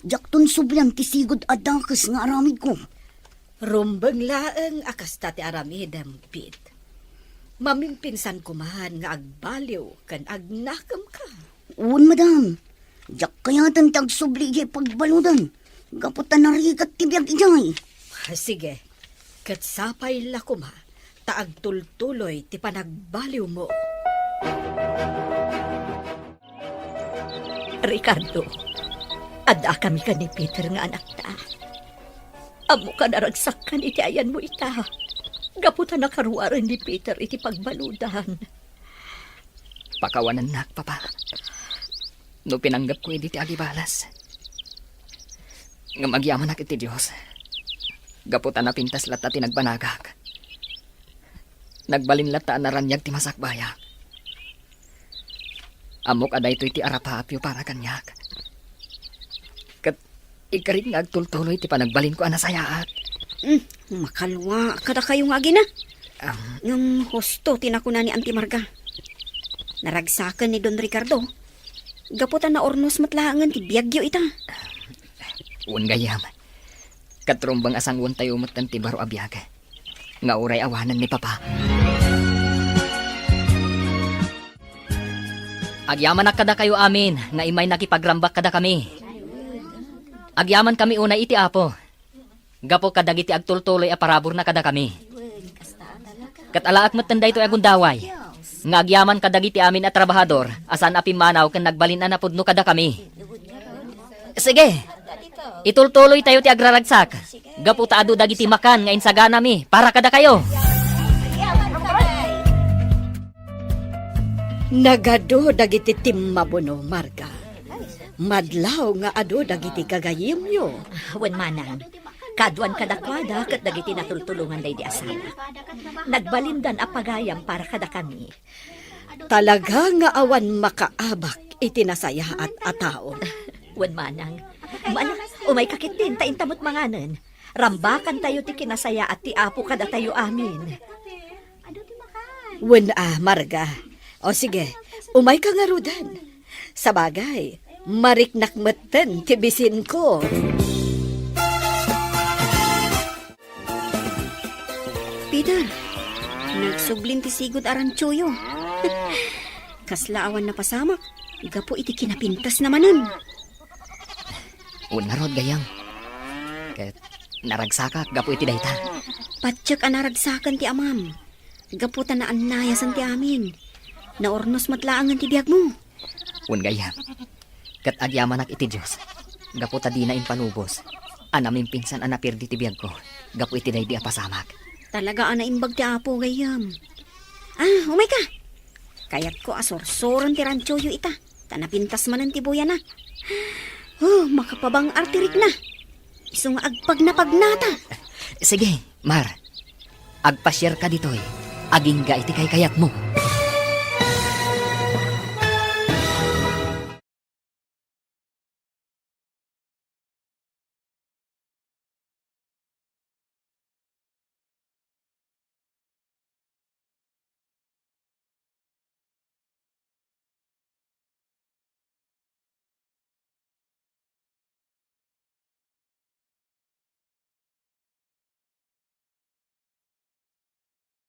jakton subyan tisigod adakas nga aramid ko. Rumbang laeng akas ti aramidam, Pit. Mamimpinsan ko man nga agbaliw kan agnakam ka. Uwan, madam. Jak kayatan tagsublige pagbaludan. Gaputa narigat tibiyag ijay. Sige, katsapay lakuma, taag tultuloy ti panagbaliw mo. Ricardo, ada kami ka ni Peter nga anak ta. Amo ka naragsak ka iti ayan mo ita. Gaputan na karuaran ni Peter iti pagbaludan. Pakawanan nak, papa. No pinanggap ko iti agibalas. Nga magyaman nak iti Diyos. Gaputan na pintas lata ti nagbanagak. Nagbalin lata na ranyag ti masakbaya. Amok aday to iti arapapyo para kanyak. Kat ikarit nga agtultuloy ti panagbalin ko anasayaat. Makalwa kada kayong agi na. Ngam hosto tinakuna ni Auntie Marga. Naragsakan ni Don Ricardo. Gaputan na ornos matlaangan ti biyagyo ita. Un gayam. Katrumbang asang un tayo umatan ti baro abiyag. Nga uray awanan ni papa. Agyaman na kada kayo amin, nga imay nakipagrambak kada kami. Agyaman kami unay iti apo. Gapo kadagiti agtultuloy a parabor na kada kami. Katalaak matanda ito agundaway. Nga agyaman kadagiti amin at trabahador, asan apimanaw kan nagbalin na napudno kada kami. Sige, itultuloy tayo ti agraragsak. Gapo taado dagiti makan nga insagana mi, para kada kayo. Nagado dagiti timmabuno, Marga. Madlaw nga ado dagiti kagayimyo. Wen manang, kaduan kadakwada kat dagiti natultulungan day di asana. Nagbalindan a pagayam para kada kami. Talaga nga awan makaabak itinasaya at atao. Wen manang, umay kakitin ta intamot manganen. Rambakan tayo ti kinasaya at ti apo kada tayo amin. Wen Marga. O sige, umay ka nga rudan. Sa bagay, mariknak meten tibisin ko. Peter, nagsublin ti sigod aranchuyo. Kaslaawan na pasamak. Gapo iti kinapintas namanan. Un narod gayam. Ket naragsaka gapo iti dayta. Patsak anaragsakan ti amam. Gaputan na anayasan ti amin. Naornos matlaangan ti biyag mo. Un gayam. Ket agyaman nak iti Diyos. Gapo ta di na impanubos. Anaming pinsan anapirdi ti biyag ko. Gapo iti day di apasamak. Talaga anaimbag ti apo gayam. Umay ka. Kayat ko asorsoran ti ranchoyo ita. Tanapintas manan ti buya na. Makapabang artirik na. Iso nga agpag na pagnata. Sige, Mar. Agpasyar ka ditoy. Aging ga iti kay kayat mo.